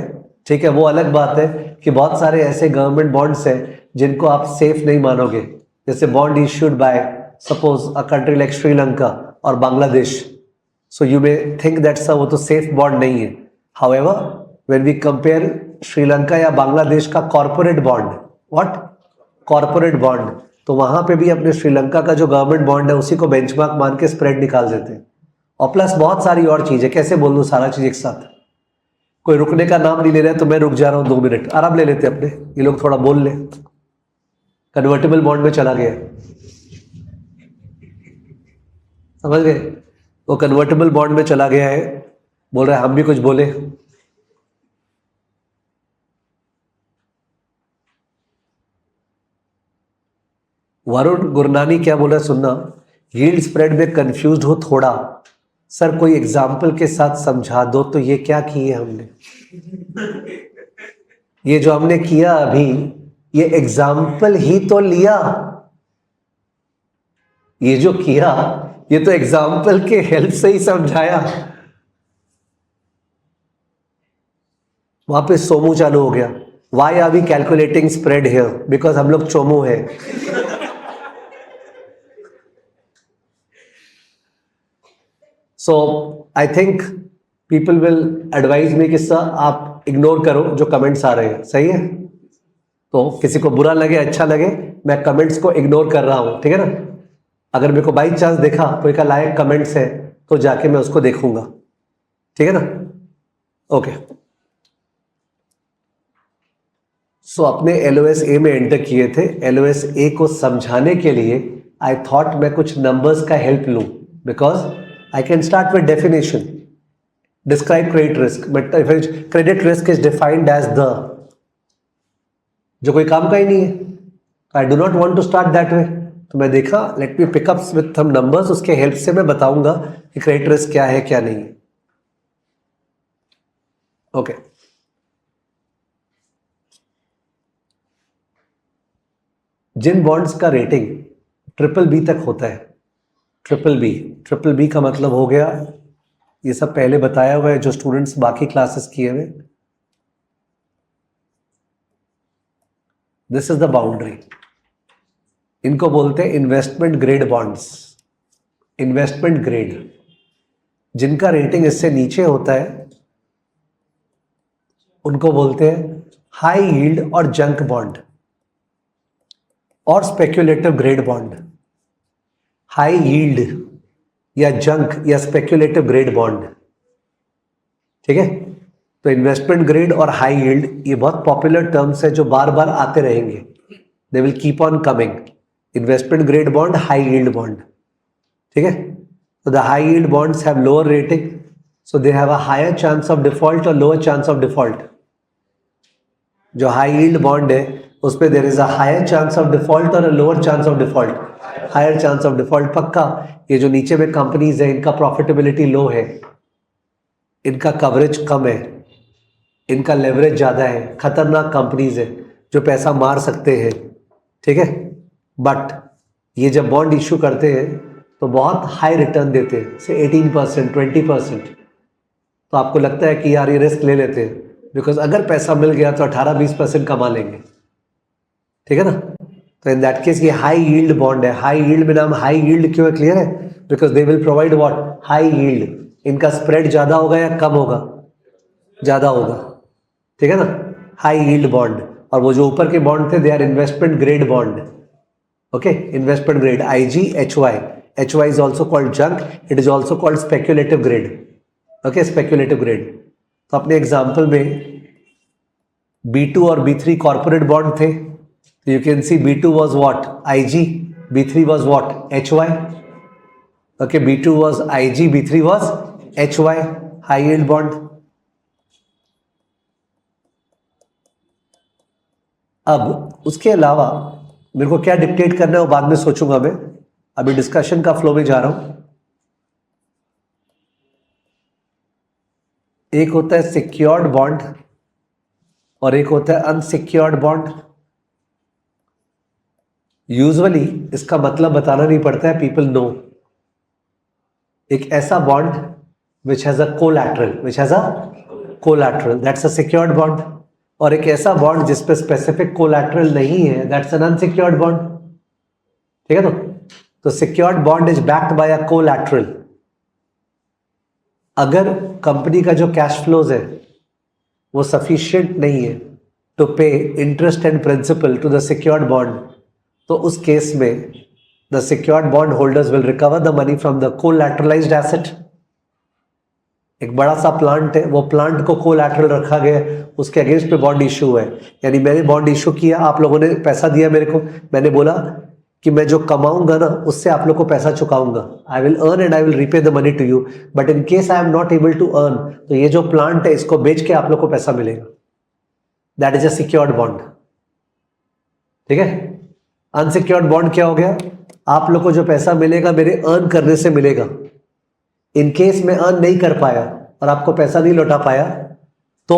ठीक है, वो अलग बात है कि बहुत सारे ऐसे गवर्नमेंट बॉन्ड्स हैं जिनको आप सेफ नहीं मानोगे. जैसे bond issued by suppose a country like Sri Lanka और Bangladesh. So you may think that sir वो तो सेफ बॉन्ड नहीं है. However when we compare Sri Lanka या बांग्लादेश का corporate bond, what, corporate bond, तो वहां पे भी अपने श्रीलंका का जो गवर्नमेंट बॉन्ड है उसी को बेंचमार्क मान के स्प्रेड निकाल देते हैं. और प्लस बहुत सारी और चीजें, कैसे बोल दूं सारा चीज एक साथ. कोई रुकने का नाम नहीं ले रहा है तो मैं रुक जा रहा हूं 2 मिनट, आराम ले लेते अपने. ये लोग थोड़ा बोल ले. कन्वर्टेबल बॉन्ड में चला गया, समझ गए. वो कन्वर्टेबल बॉन्ड में चला गया है, बोल रहा है हम भी कुछ बोले. वरुण गुरनानी क्या बोला सुनना. यील्ड स्प्रेड में कंफ्यूज्ड हो थोड़ा, सर कोई एग्जाम्पल के साथ समझा दो. तो ये क्या किए हमने, ये जो हमने किया अभी, ये एग्जाम्पल ही तो लिया. ये जो किया ये तो एग्जाम्पल के हेल्प से ही समझाया. वहां पे सोमू चालू हो गया. Why are we calculating spread here? Because हम लोग चोमू है. So I think people will advise me कि सर आप इग्नोर करो जो कमेंट्स आ रहे हैं. सही है, तो किसी को बुरा लगे अच्छा लगे, मैं कमेंट्स को इग्नोर कर रहा हूं. ठीक है ना. अगर मेरे को बाई चांस देखा कोई का लायक कमेंट्स है तो जाके मैं उसको देखूंगा. ठीक है ना. ओके, सो अपने LOS-A में एंटर किए थे. LOS-A को समझाने के लिए आई थॉट मैं कुछ नंबर्स का हेल्प लूं, because I can start with definition. Describe credit risk, but credit risk is defined as the, जो कोई काम का ही नहीं है. I do not want to start that way. तो मैं देखा let me pick up with some numbers, उसके हेल्प से मैं बताऊंगा कि क्रेडिट रिस्क क्या है क्या नहीं है. ओके, जिन बॉन्ड्स का रेटिंग BBB तक होता है, BBB का मतलब हो गया, ये सब पहले बताया हुआ है जो स्टूडेंट्स बाकी क्लासेस किए हुए. This is the boundary. इनको बोलते हैं investment grade bonds. Investment grade, जिनका रेटिंग इससे नीचे होता है उनको बोलते हैं हाई यील्ड और जंक बॉन्ड और speculative grade bond, high yield या जंक या स्पेक्युलेटिव ग्रेड बॉन्ड, ठीक है। तो इन्वेस्टमेंट ग्रेड और हाई यील्ड ये बहुत पॉपुलर टर्म्स है जो बार बार आते रहेंगे, they will keep on coming. Investment grade bond, high yield bond, ठीक है। तो the high yield bonds have lower rating, so they have a higher chance of default और लोअर चांस ऑफ डिफॉल्ट। जो हाई यील्ड बॉन्ड है उस पर there is a higher chance of default और a lower chance of default, higher chance of default पक्का। ये जो नीचे में कंपनीज है इनका प्रॉफिटेबिलिटी लो है, इनका कवरेज कम है, इनका लेवरेज ज़्यादा है, खतरनाक कंपनीज है जो पैसा मार सकते हैं, ठीक है। बट ये जब बॉन्ड इशू करते हैं तो बहुत हाई रिटर्न देते हैं, से 18%, 20%। तो आपको लगता है कि यार ये रिस्क ले लेते हैं, बिकॉज अगर पैसा मिल गया तो 18-20% कमा लेंगे, ठीक है ना। तो इन दैट केस ये हाई यील्ड बॉन्ड है। हाई यील्ड में नाम हाई यील्ड क्यों है, क्लियर है? Because they will provide what, high yield. इनका स्प्रेड ज़्यादा होगा या कम होगा? ज़्यादा होगा, ठीक है ना। High yield bond. और वो जो ऊपर के बॉन्ड थे they are investment grade bond, okay. Investment grade IG, HY। HY is also called junk, it is also called speculative grade, okay, speculative grade. तो अपने एग्जाम्पल में B2 और B3 कॉर्पोरेट बॉन्ड थे, तो you can see B2 was what, IG, B3 was what, HY, okay. B2 was IG, B3 was HY, high yield bond. अब उसके अलावा मेरे को क्या डिक्टेट करना है वो बाद में सोचूंगा मैं, अभी डिस्कशन का फ्लो में जा रहा हूं। एक होता है सिक्योर्ड बॉन्ड और एक होता है अनसिक्योर्ड बॉन्ड। यूजुअली इसका मतलब बताना नहीं पड़ता है, पीपल नो। एक ऐसा bond which has a collateral, that's a secured bond. और एक ऐसा बॉन्ड जिसपे स्पेसिफिक कोलैटरल नहीं है, दैट्स एन अनसिक्योर्ड बॉन्ड, ठीक है। तो secured bond is backed by a collateral. अगर कंपनी का जो कैश फ्लोज है वो सफिशिएंट नहीं है to pay interest and principal to the secured bond, तो उस केस में the secured bond holders will recover the money from the collateralised asset. एक बड़ा सा प्लांट है, वो प्लांट को कोलैटरल रखा गया, उसके अगेंस्ट पे बॉन्ड इशू है, यानी मैंने बॉन्ड इशू किया, आप लोगों ने पैसा दिया मेरे को, मैंने बोला कि मैं जो कमाऊंगा ना उससे आप लोग को पैसा चुकाऊंगा, I will earn and I will repay the money to you, but in case I am not able to earn, तो ये जो प्लांट है इसको बेच के आप लोग को पैसा मिलेगा, that is a secured bond, ठीक है। अनसिक्योर्ड बॉन्ड क्या हो गया, आप लोग को जो पैसा मिलेगा मेरे अर्न करने से मिलेगा। इन केस मैं अर्न नहीं कर पाया और आपको पैसा नहीं लौटा पाया, तो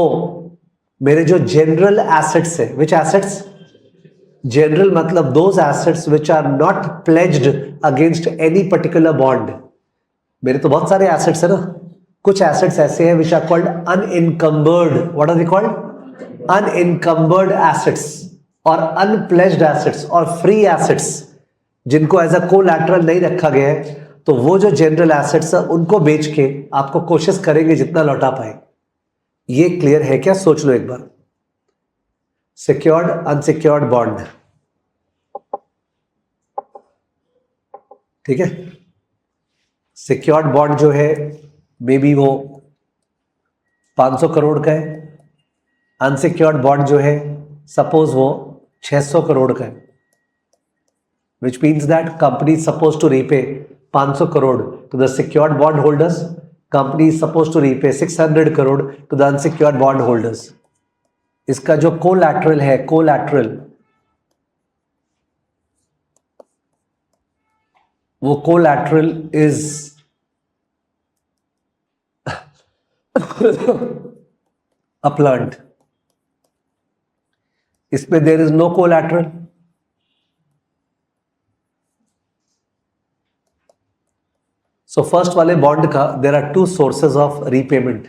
मेरे जो जनरल एसेट्स है, विच एसेट्स, जनरल मतलब those assets which are not pledged against any particular bond. मेरे तो बहुत सारे एसेट्स है ना, कुछ एसेट्स ऐसे हैं which are called unencumbered, what are they called, unencumbered assets, और अनप्लेज्ड एसेट्स और फ्री एसेट्स जिनको एज अ कोलैटरल नहीं रखा गया है, तो वो जो जनरल एसेट्स है उनको बेच के आपको कोशिश करेंगे जितना लौटा पाए। ये क्लियर है क्या? सोच लो एक बार। सिक्योर्ड अनसिक्योर्ड बॉन्ड, ठीक है। सिक्योर्ड बॉन्ड जो है मे बी वो 500 करोड़ का है, अनसिक्योर्ड बॉन्ड जो है सपोज वो 600 करोड़ का है, which means that company is supposed to repay 500 crore to the secured bond holders, company is supposed to repay 600 crore to the unsecured bond holders. इसका जो कोलैटरल है, कोलैटरल, वो कोलैटरल इज अ प्लांट, इसमें there is no collateral. So first वाले बॉन्ड का there are two sources of repayment.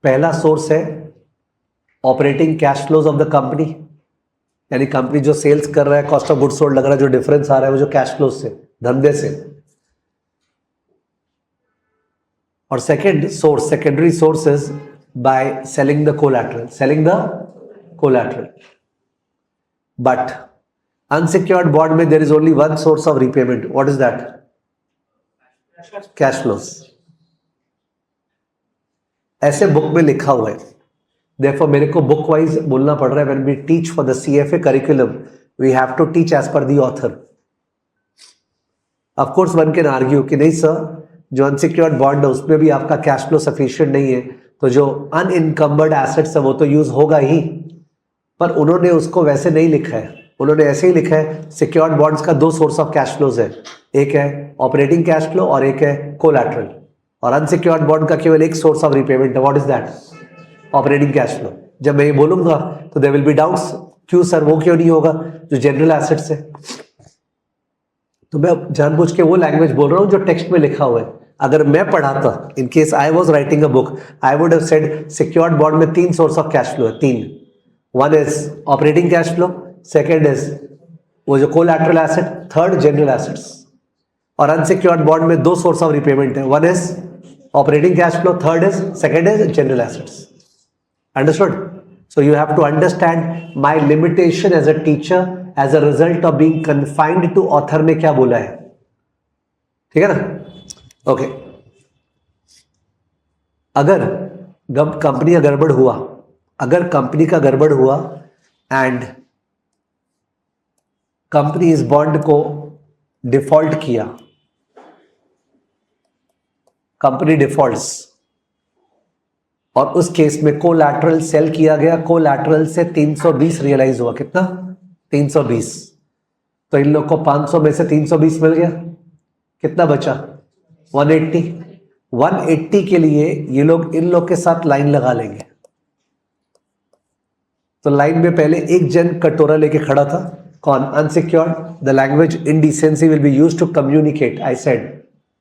पहला सोर्स है operating cash flows of the company, यानी कंपनी जो सेल्स कर रहा है, कॉस्ट ऑफ गुड्स सोल्ड लग रहा है, जो डिफरेंस आ रहा है वो जो कैश फ्लो से, धंधे से। और second source, secondary source is by selling the collateral, selling the collateral. But unsecured bond में there is only one source of repayment. What is that? Cash flows. ऐसे बुक में लिखा हुआ है. Therefore मेरे को बुक वाइज बोलना पड़ रहा है. When we teach for the CFA curriculum, we have to teach as per the author. Of course one can argue कि नहीं सर, जो अनसिक्योर्ड बॉन्ड है उसमें भी आपका कैश फ्लो सफिशिएंट नहीं है, तो जो अनइनकम्बर्ड एसेट्स है वो तो यूज होगा ही. पर उन्होंने उसको वैसे नहीं लिखा है. उन्होंने ऐसे ही लिखा है सिक्योर्ड बॉन्ड्स का दो सोर्स ऑफ कैश फ्लोज है. एक है ऑपरेटिंग कैश फ्लो और एक है कोलैटरल. और अनसिक्योर्ड बॉन्ड का केवल एक सोर्स ऑफ रिपेमेंट है. What is that? Operating cash flow. जब मैं ये बोलूंगा तो देयर विल बी डाउट्स, क्यों सर वो क्यों नहीं होगा जो जनरल एसेट्स है. तो मैं जानबूझ के वो लैंग्वेज बोल रहा हूं जो टेक्स्ट में लिखा हुआ है. अगर मैं पढ़ाता, इन case I was writing a book, I would have said secured bond में तीन सोर्स ऑफ कैश फ्लो है. तीन. One is operating cash flow, second is वो जो collateral asset, third general assets. और अनसिक्योर्ड बॉन्ड में दो सोर्स ऑफ रिपेमेंट है. One is operating cash flow, third is second is general assets. Understood? So you have to understand my limitation as a teacher as a result of being confined to author ने क्या बोला है. ठीक है ना? ओके. अगर कंपनी का गड़बड़ हुआ, अगर कंपनी का गड़बड़ हुआ एंड कंपनी इस बॉन्ड को डिफॉल्ट किया, कंपनी डिफॉल्ट्स, और उस केस में कोलैटरल सेल किया गया. कोलैटरल से 320 रियलाइज हुआ. कितना? 320. तो इन लोग को 500 में से 320 मिल गया. कितना बचा? 180. 180 के लिए ये लोग इन लोग के साथ लाइन लगा लेंगे. तो लाइन में पहले एक जन कटोरा लेके खड़ा था. कौन? Unsecured. The language indecency will be used to communicate. I said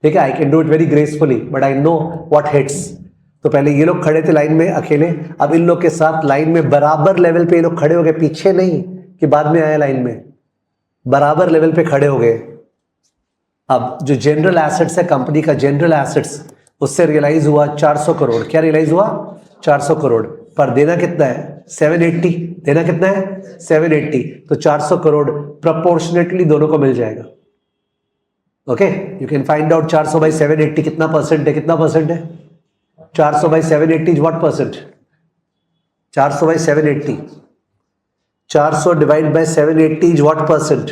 ठीक है, I can do it very gracefully but I know what hits. तो पहले ये लोग खड़े थे लाइन में अकेले. अब इन लोग के साथ लाइन में बराबर लेवल पे ये लोग खड़े हो गए. पीछे नहीं कि बाद में आया लाइन में, बराबर लेवल पे खड़े हो गए. अब जो जनरल एसेट्स है कंपनी का, जनरल एसेट्स, उससे रियलाइज हुआ 400 करोड़. क्या रियलाइज हुआ? 400 करोड़. पर देना कितना है? 780. देना कितना है? 780. तो 400 करोड़ प्रोपोर्शनेटली दोनों को मिल जाएगा. Okay, you can find out 400 by 780 कितना परसेंट है. कितना परसेंट है? 400 by 780 is what percent? 400 by 780. 400 divide by 780 is what percent?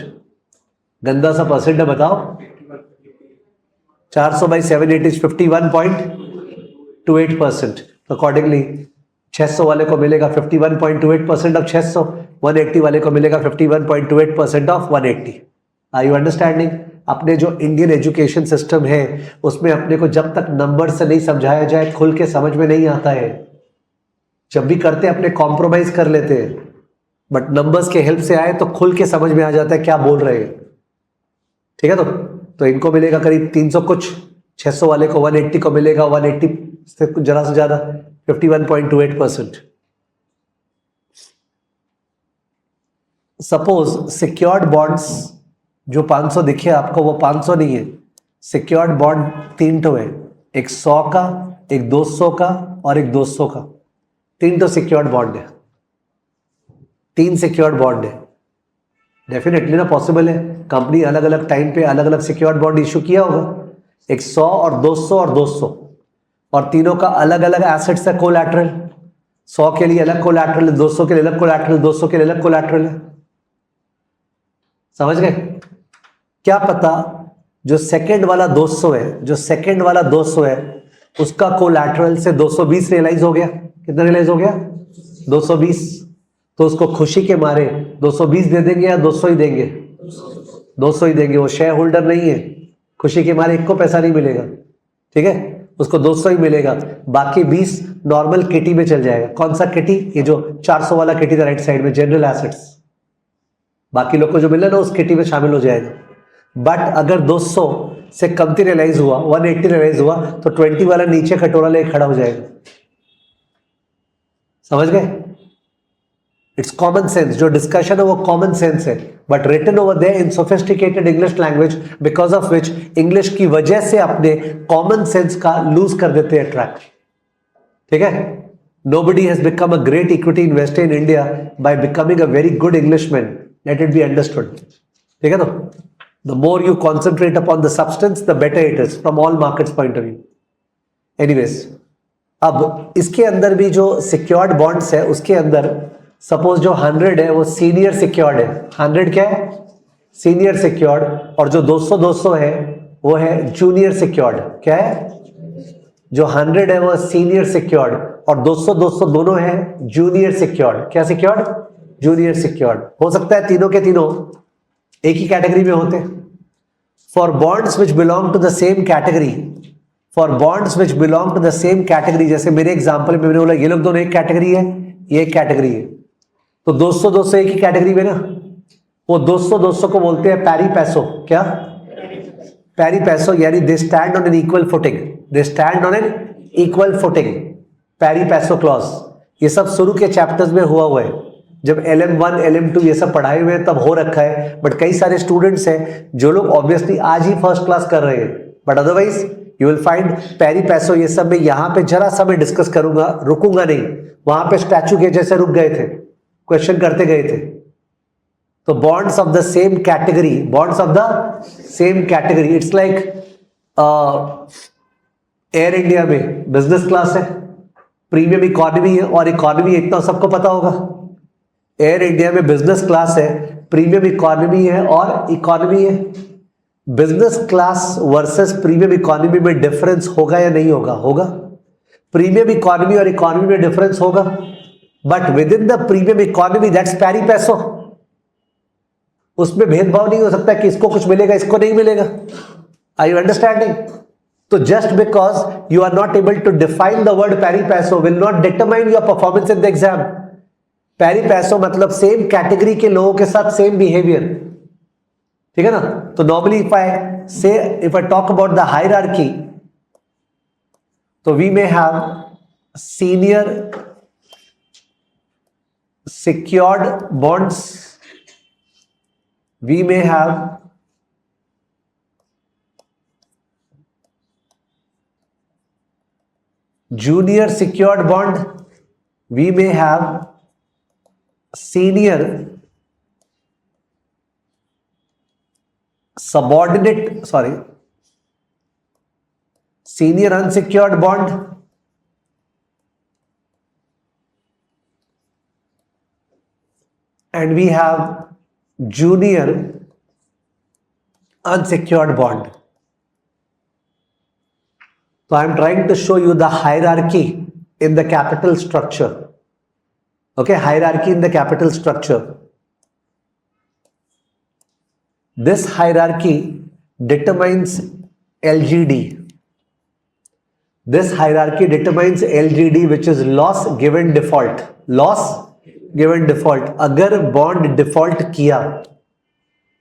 गंदा सा परसेंट है, बताओ. 400 बाई 780 इज 51.28%. अकॉर्डिंगली 600 वाले को मिलेगा 51.28% ऑफ 600. 180 वाले को मिलेगा 51.28% ऑफ 180. Are you understanding? अपने जो इंडियन एजुकेशन सिस्टम है उसमें अपने को जब तक नंबर से नहीं समझाया जाए खुल के समझ में नहीं आता है. जब भी करते अपने कॉम्प्रोमाइज कर लेते हैं, बट नंबर्स के हेल्प से आए तो खुल के समझ में आ जाता है क्या बोल रहे हैं. ठीक है. तो इनको मिलेगा करीब 300 कुछ, 600 वाले को 180 को मिलेगा 180 से कुछ जरा से ज्यादा 51.28%. सपोज सिक्योर्ड बॉन्ड्स जो 500 दिखे आपको वो 500 नहीं है. सिक्योर्ड बॉन्ड 3 तो है, एक 100 का, एक 200 का और एक 200 का. 3 तो सिक्योर्ड बॉन्ड है. 3 सिक्योर्ड बॉन्ड है. डेफिनेटली ना पॉसिबल है. कंपनी अलग अलग टाइम पे अलग अलग सिक्योर्ड बॉन्ड इशू किया होगा. एक 100 और 200 और 200, और तीनों का अलग अलग एसेट्स है. कोलैटरल 100 के लिए अलग कोलैटरल, 200 के लिए अलग कोलैटरल, 200 के लिए अलग कोलैटरल है. समझ गए? क्या पता जो सेकंड वाला 200 है, जो सेकंड वाला 200 है उसका कोलैटरल से 220 रियलाइज हो गया. कितना रियलाइज हो गया? 220. तो उसको खुशी के मारे 220 दे देंगे या 200 ही देंगे? 200 ही देंगे. वो शेयर होल्डर नहीं है, खुशी के मारे एक को पैसा नहीं मिलेगा. ठीक है, उसको 200 ही मिलेगा. बाकी 20 नॉर्मल किटी में चल जाएगा. कौन सा किटी? ये जो 400 वाला किटी था राइट साइड में, जनरल एसेट्स. बाकी लोग को जो मिला ना उस किटी में शामिल हो जाएगा. बट अगर 200 से कमती रियलाइज हुआ, 180 रियलाइज हुआ, तो 20 वाला नीचे कटोरा लेके खड़ा हो जाएगा. समझ गए? It's common sense. जो डिस्कशन है वो कॉमन सेंस है, but written over there in sophisticated English language, because of which English की वजह से अपने कॉमन सेंस का लूज कर देते हैं ट्रैक. ठीक है, Nobody has become a great equity investor in India by becoming a very good Englishman. Let it be understood. ठीक है तो? The more you concentrate upon the substance, the better it is from all markets point of view. Anyways, अब इसके अंदर भी जो secured bonds है, उसके अंदर suppose जो 100 है वो senior secured है. 100 क्या है? Senior secured. और जो 200 है वो है junior secured. क्या है? जो 100 है वो सीनियर सिक्योर्ड और 200 दोनों है जूनियर सिक्योर्ड. क्या सिक्योर्ड? Junior secured. हो सकता है तीनों के तीनों एक ही कैटेगरी में होते. For bonds which belong to the same category, for bonds which belong to the same category, जैसे मेरे एग्जांपल में मैंने बोला ये लोग दोनों एक कैटेगरी है, ये एक कैटेगरी है, तो 200 एक ही कैटेगरी में ना. वो 200 को बोलते हैं पैरी पैसो. क्या? Pari passu. यानी they stand on an equal footing. They stand on an equal footing. Pari passu clause. ये सब शुरू के चैप्टर्स में हुआ है. जब LM1 LM2 ये सब पढ़ाए हुए तब हो रखा है. बट कई सारे स्टूडेंट्स हैं जो लोग ऑब्वियसली आज ही फर्स्ट क्लास कर रहे हैं, but otherwise you will find pari passu. ये सब मैं यहाँ पे जरा सा मैं डिस्कस करूंगा, रुकूंगा नहीं. वहां पे स्टैचू के जैसे रुक गए थे, क्वेश्चन करते गए थे. तो bonds of the same category, bonds of the same category. It's like air India में बिजनेस क्लास है, प्रीमियम इकोनॉमी है और इकोनॉमी इतना सबको पता होगा. एयर इंडिया में बिजनेस क्लास है, प्रीमियम इकोनॉमी है और इकोनॉमी है. Business class versus premium economy में डिफरेंस होगा या नहीं होगा? होगा. प्रीमियम इकोनॉमी और इकोनॉमी में डिफरेंस होगा, but within the premium economy that's पैरी पैसो. उसमें भेदभाव नहीं हो सकता कि इसको कुछ मिलेगा इसको नहीं मिलेगा. Are you understanding? तो just because you are not able to define the word pari passu will not determine your performance in the exam. Pari passu मतलब सेम कैटेगरी के लोगों के साथ सेम बिहेवियर. ठीक है ना? तो normally if I talk about the hierarchy, तो we may have senior secured bonds, we may have junior secured bond, we may have senior senior unsecured bond, and we have junior unsecured bond. So I am trying to show you the hierarchy in the capital structure. Okay, hierarchy in the capital structure. This hierarchy determines LGD. This hierarchy determines LGD, which is loss given default. Loss given default. अगर बॉन्ड डिफॉल्ट किया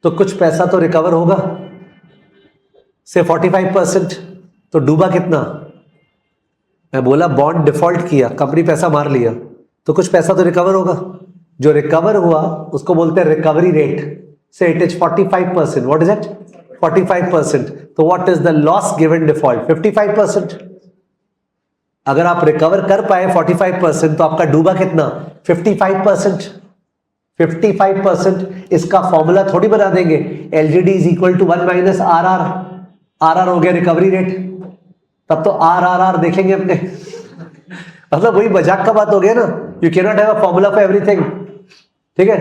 तो कुछ पैसा तो रिकवर होगा, से 45%. तो डूबा कितना? मैं बोला बॉन्ड डिफॉल्ट किया, कंपनी पैसा मार लिया, तो कुछ पैसा तो रिकवर होगा. जो रिकवर हुआ उसको बोलते हैं रिकवरी रेट. से it is 45%. What is it? 45%. तो what is the loss given default? 55%. अगर आप रिकवर कर पाए 45% तो आपका डूबा कितना? 55%. 55%. इसका फॉर्मूला थोड़ी बना देंगे. LGD is equal to 1 minus RR. RR हो गया रिकवरी रेट. तब तो RRR देखेंगे अपने. मतलब वही मजाक का बात हो गया ना. You can not have a formula for everything. ठीक है?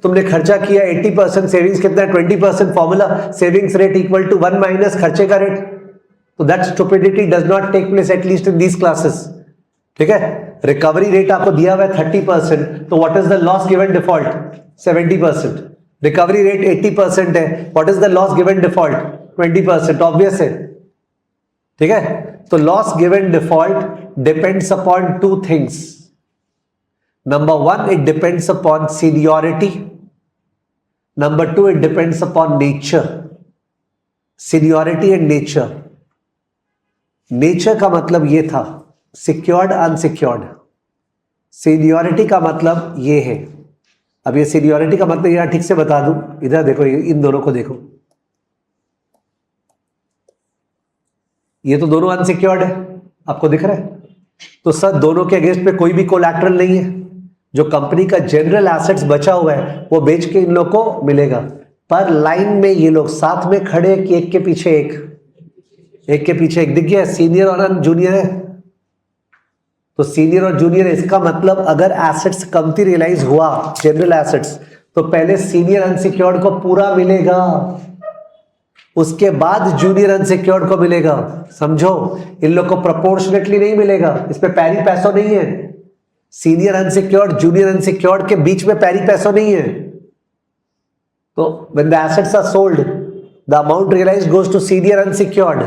तुमने खर्चा किया 80%, सेविंग्स कितना है? 20%. Formula savings rate equal to 1 minus खर्चे का रेट. तो that stupidity does not take place at least in these classes. ठीक है? रिकवरी रेट आपको दिया हुआ है 30%, तो what is the loss given default? 70%. Recovery rate 80% है, what is the loss given default? 20%. Obvious है. ठीक है? तो loss given default depends upon two things. Number one, it depends upon seniority. Number two, it depends upon nature. Seniority and nature. Nature का मतलब ये था secured, unsecured. Seniority का मतलब ये है. अब ये seniority का मतलब यहाँ ठीक से बता दूं. इधर देखो, इन दोनों को देखो. ये तो दोनों unsecured है, आपको दिख रहा है. तो सर दोनों के अगेंस्ट पे कोई भी कोलैटरल नहीं है, जो कंपनी का जनरल एसेट्स बचा हुआ है वो बेच के इन लोग को मिलेगा। पर लाइन में ये लोग साथ में खड़े कि एक के पीछे एक, एक के पीछे एक, दिख गया सीनियर और जूनियर है, तो सीनियर और जूनियर है, इसका मतलब अगर एसेट्स कमती रियलाइज हुआ जनरल एसेट्स, तो पहले सीनियर अनसिक्योर्ड को पूरा मिलेगा, उसके बाद जूनियर अनसिक्योर्ड को मिलेगा। समझो, इन लोग को प्रोपोर्शनेटली नहीं मिलेगा, इस पे पैरी पैसों नहीं है। सीनियर अनसिक्योर्ड जूनियर अनसिक्योर्ड के बीच में पैरी पैसों नहीं है। तो when the assets are sold, the amount realized goes to senior unsecured.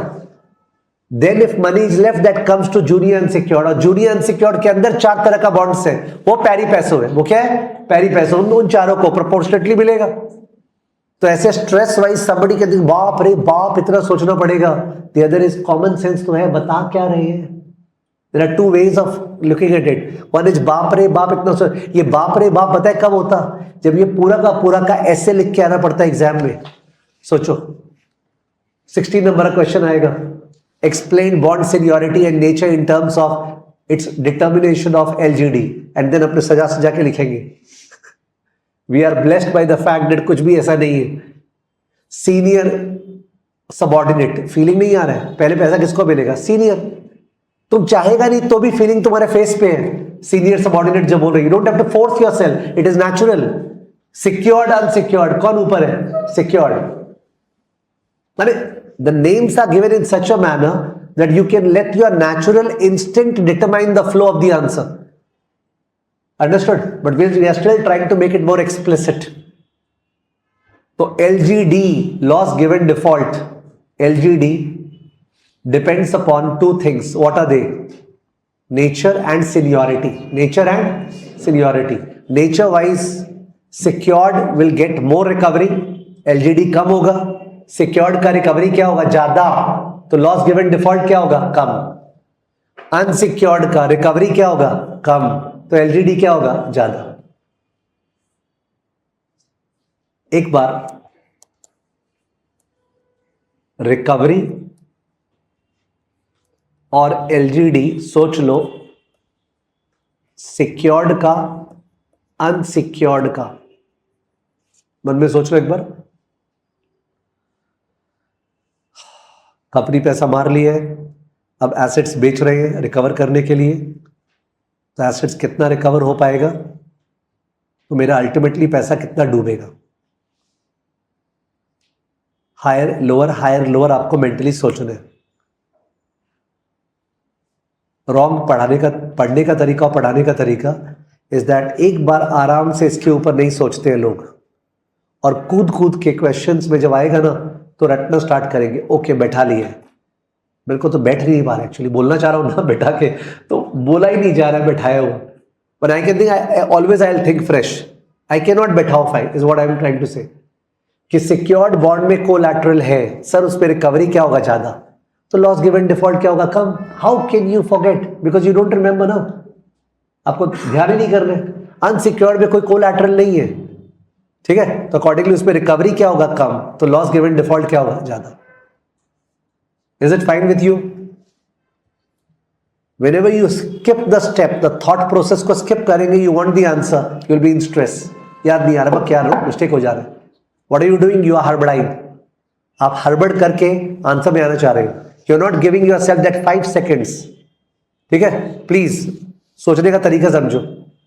Then if money is left, that comes to junior unsecured. और junior unsecured के अंदर 4 तरह का बॉन्ड्स है, वो पैरी पैसों है। वो क्या है? पैरी पैसों। उन चारों को प्रोपोर्शनेटली मिलेगा। तो ऐसे स्ट्रेस वाइज somebody के दिन बाप रे बाप इतना सोचना पड़ेगा। The other is common sense तो है, बता क्या रहे हैं। There are two ways of looking at it. One is बाप रे बाप इतना सोच, ये बाप रे बाप पता है कब होता? जब ये पूरा का ऐसे लिख के आना पड़ता है एग्जाम में। सोचो 16 नंबर का क्वेश्चन आएगा, explain bond seniority and nature in terms of its determination of LGD, and then अपने सजा के लिखेंगे। We are blessed by the fact that कुछ भी ऐसा नहीं है। सीनियर सबऑर्डिनेट, फीलिंग नहीं आ रहा है, पहले पैसा किसको मिलेगा? सीनियर। तुम चाहेगा नहीं तो भी फीलिंग तुम्हारे फेस पे है। सीनियर सबऑर्डिनेट जब बोल रही, you don't have to force yourself, it is natural. Secured unsecured, कौन ऊपर है? सिक्योर्ड। माने the names are given in such a manner that you can let your natural instinct determine the flow of the answer. Understood? But we are still trying to make it more explicit. तो LGD, loss given default, LGD depends upon two things. What are they? Nature and seniority. Nature and seniority. Nature wise, secured will get more recovery, LGD कम होगा। secured का रिकवरी क्या होगा? ज्यादा, तो लॉस गिवन डिफॉल्ट क्या होगा? कम। अनसिक्योर्ड का रिकवरी क्या होगा? कम, तो LGD क्या होगा? ज्यादा। एक बार रिकवरी और एलजीडी सोच लो, सिक्योर्ड का अनसिक्योर्ड का, मन में सोच लो एक बार। कंपनी पैसा मार लिया है, अब एसेट्स बेच रहे हैं रिकवर करने के लिए, तो एसेट्स कितना रिकवर हो पाएगा? तो मेरा अल्टीमेटली पैसा कितना डूबेगा? हायर लोअर आपको मेंटली सोचना है। रॉन्ग पढ़ने का तरीका और पढ़ाने का तरीका इज दैट एक बार आराम से इसके ऊपर नहीं सोचते हैं लोग, और कूद के क्वेश्चंस में जब आएगा ना तो रटना स्टार्ट करेंगे। ओके बैठा लिया है, मेरे को तो बैठ नहीं पा रहा, एक्चुअली बोलना चाह रहा हूँ ना बैठा के, तो बोला ही नहीं जा रहा है बैठाया हुआ। But I can think always I will think fresh, I can not बैठाओ file, is what I am trying to say. कि सिक्योर्ड बॉन्ड में कोलैटरल है सर, उस पर रिकवरी क्या होगा? ज्यादा, तो लॉस गिवन डिफॉल्ट क्या होगा? कम। How can you forget? Because you don't remember ना, आपको ध्यान ही नहीं करना। अनसिक्योर्ड में कोई कोलैटरल नहीं है, ठीक है, तो अकॉर्डिंगली उस पर रिकवरी क्या होगा? कम, तो लॉस गिवन डिफॉल्ट क्या होगा? ज्यादा। Is it fine with you? Whenever you skip the step, the thought process को skip करेंगे, you want the answer, you will be in stress. याद नहीं आ रहा, क्या मिस्टेक हो जा रहा है। What are you doing? You are हड़बड़ाई, आप हड़बड़ करके आंसर में आना चाह रहे हो। You are not giving yourself that 5 seconds. ठीक है, प्लीज सोचने का तरीका समझो।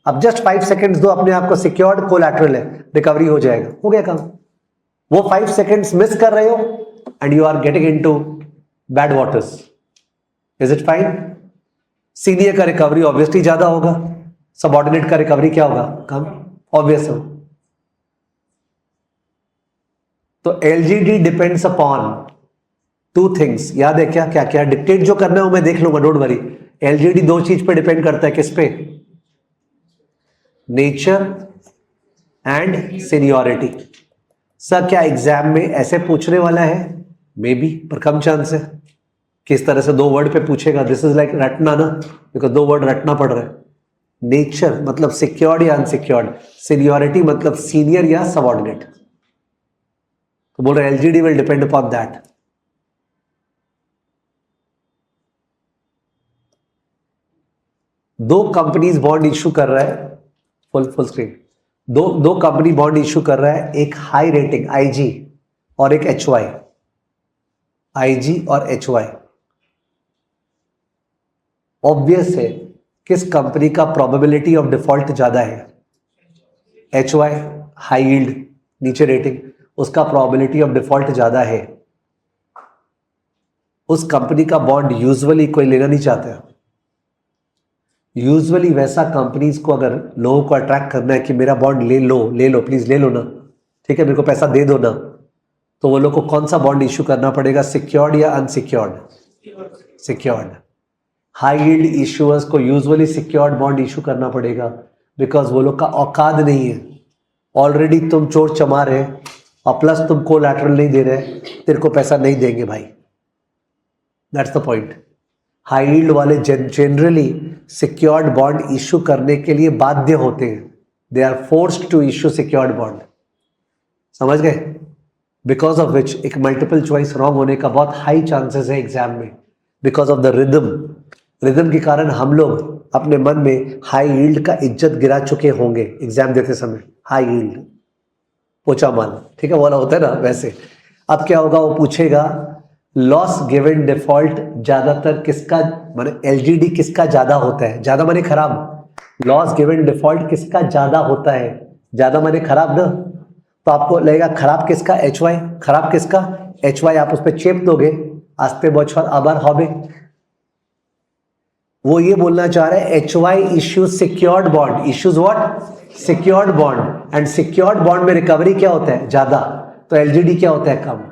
अब जस्ट 5 सेकेंड्स दो अपने आप को, सिक्योर्ड कोलैटरल है, रिकवरी हो जाएगा, हो गया काम। वो 5 सेकेंड्स मिस कर रहे हो and you are getting into bad waters. Is it fine? Senior का रिकवरी ऑब्वियसली ज्यादा होगा, सबऑर्डिनेट का रिकवरी क्या होगा? कम, ऑब्वियस हो। तो एलजीडी डिपेंड्स अपॉन 2 थिंग्स। याद है क्या? क्या डिक्टेट जो करना है वो मैं देख लूंगा, डोंट वरी। एलजीडी 2 चीज पे डिपेंड करता है, किस पे? Nature and seniority. सर क्या एग्जाम में ऐसे पूछने वाला है? मे बी, पर कम चांस है। किस तरह से 2 वर्ड पे पूछेगा? दिस इज लाइक रटना ना, बिकॉज 2 वर्ड रटना पड़ रहा है। नेचर मतलब सिक्योर्ड या अनसिक्योर्ड, सीनियरिटी मतलब सीनियर या सबऑर्डिनेट। तो बोल रहे LGD will depend upon that. दो कंपनीज बॉन्ड इशू कर रहा है, फुल स्क्रीन, दो कंपनी बॉन्ड इशू कर रहा है, एक हाई रेटिंग आईजी और एक एचवाई, आईजी और एचवाई। ऑब्वियस है किस कंपनी का प्रोबेबिलिटी ऑफ डिफॉल्ट ज्यादा है? एचवाई, हाई यील्ड, नीचे रेटिंग, उसका प्रोबेबिलिटी ऑफ डिफॉल्ट ज्यादा है। उस कंपनी का बॉन्ड यूजुअली कोई लेना नहीं चाहता। यूजुअली वैसा कंपनीज को अगर लोगों को अट्रैक्ट करना है कि मेरा बॉन्ड ले लो प्लीज ले लो ना, ठीक है, मेरे को पैसा दे दो ना, तो वो लोग को कौन सा बॉन्ड इशू करना पड़ेगा? सिक्योर्ड या unsecured? Secured. High yield issuers को यूजुअली सिक्योर्ड बॉन्ड इशू करना पड़ेगा, बिकॉज वो लोग का औकात नहीं है। ऑलरेडी तुम चोर चमार है और प्लस तुम कोलैटरल नहीं दे रहे, तेरे को पैसा नहीं देंगे भाई। That's the point. High yield वाले जनरली सिक्योर्ड बॉन्ड इशू करने के लिए बाध्य होते हैं। They are forced to issue secured bond. समझ गए? बिकॉज ऑफ विच एक मल्टीपल चॉइस रॉन्ग होने का बहुत हाई चांसेस है एग्जाम में, बिकॉज ऑफ द रिदम के कारण हम लोग अपने मन में हाई यील्ड का इज्जत गिरा चुके होंगे एग्जाम देते समय। हाई यील्ड पोचा माल, ठीक है, वाला होता है ना वैसे। अब क्या होगा? वो पूछेगा लॉस गिवन डिफॉल्ट ज्यादातर किसका, माने एलजीडी किसका ज्यादा होता है? ज्यादा माने खराब। लॉस गिवन डिफॉल्ट किसका ज्यादा होता है? ज्यादा माने खराब ना। तो आपको लगेगा खराब किसका? एचवाई। खराब किसका? एचवाई। आप उस पर चेप दोगे, आस्ते बछर आबार होबे। वो ये बोलना चाह रहे हैं HY issues secured bond. Issues what? Secured bond. And secured bond में रिकवरी क्या होता है? ज्यादा। तो एलजीडी क्या होता है? कम।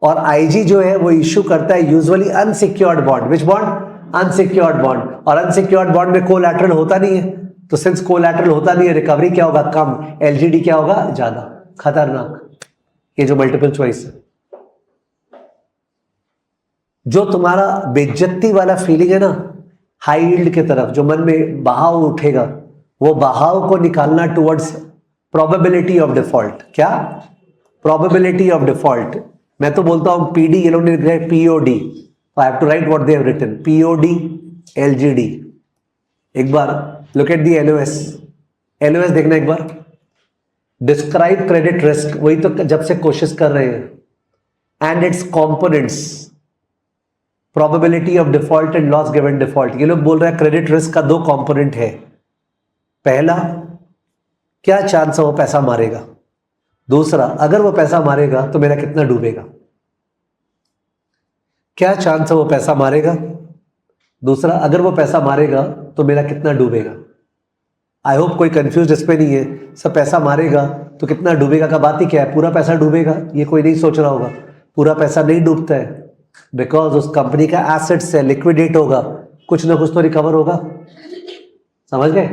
और आईजी जो है वो इश्यू करता है यूजुअली अनसिक्योर्ड बॉन्ड। विच बॉन्ड? Unsecured bond. और अनसिक्योर्ड बॉन्ड में कोलैटरल होता नहीं है, तो सिंस कोलैटरल होता नहीं है, रिकवरी क्या होगा? कम। एलजीडी क्या होगा? ज्यादा। खतरनाक। ये जो मल्टीपल चॉइस है, जो तुम्हारा बेइज्जती वाला फीलिंग है ना हाई यील्ड के तरफ, जो मन में बहाव उठेगा, वो बहाव को निकालना टुवर्ड्स प्रोबेबिलिटी ऑफ डिफॉल्ट। क्या? Probability of default. मैं तो बोलता हूं पीडी, ये लोग ने लिखा है POD. I have to write what they have written. POD, LGD. एक बार look at the LOS. LOS देखना एक बार। डिस्क्राइब क्रेडिट रिस्क, वही तो जब से कोशिश कर रहे हैं। And it's components, probability of default and loss given default. ये लोग बोल रहे हैं क्रेडिट रिस्क का दो कंपोनेंट है। पहला, क्या चांस है वो पैसा मारेगा। दूसरा, अगर वो पैसा मारेगा तो मेरा कितना डूबेगा। क्या चांस है वो पैसा मारेगा। दूसरा, अगर वो पैसा मारेगा तो मेरा कितना डूबेगा। आई होप कोई कंफ्यूज इस पे नहीं है। सब पैसा मारेगा तो कितना डूबेगा का बात ही क्या है? पूरा पैसा डूबेगा, ये कोई नहीं सोच रहा होगा। पूरा पैसा नहीं डूबता है, बिकॉज उस कंपनी का एसेट्स है, लिक्विडेट होगा, कुछ ना कुछ तो रिकवर होगा। समझ गए?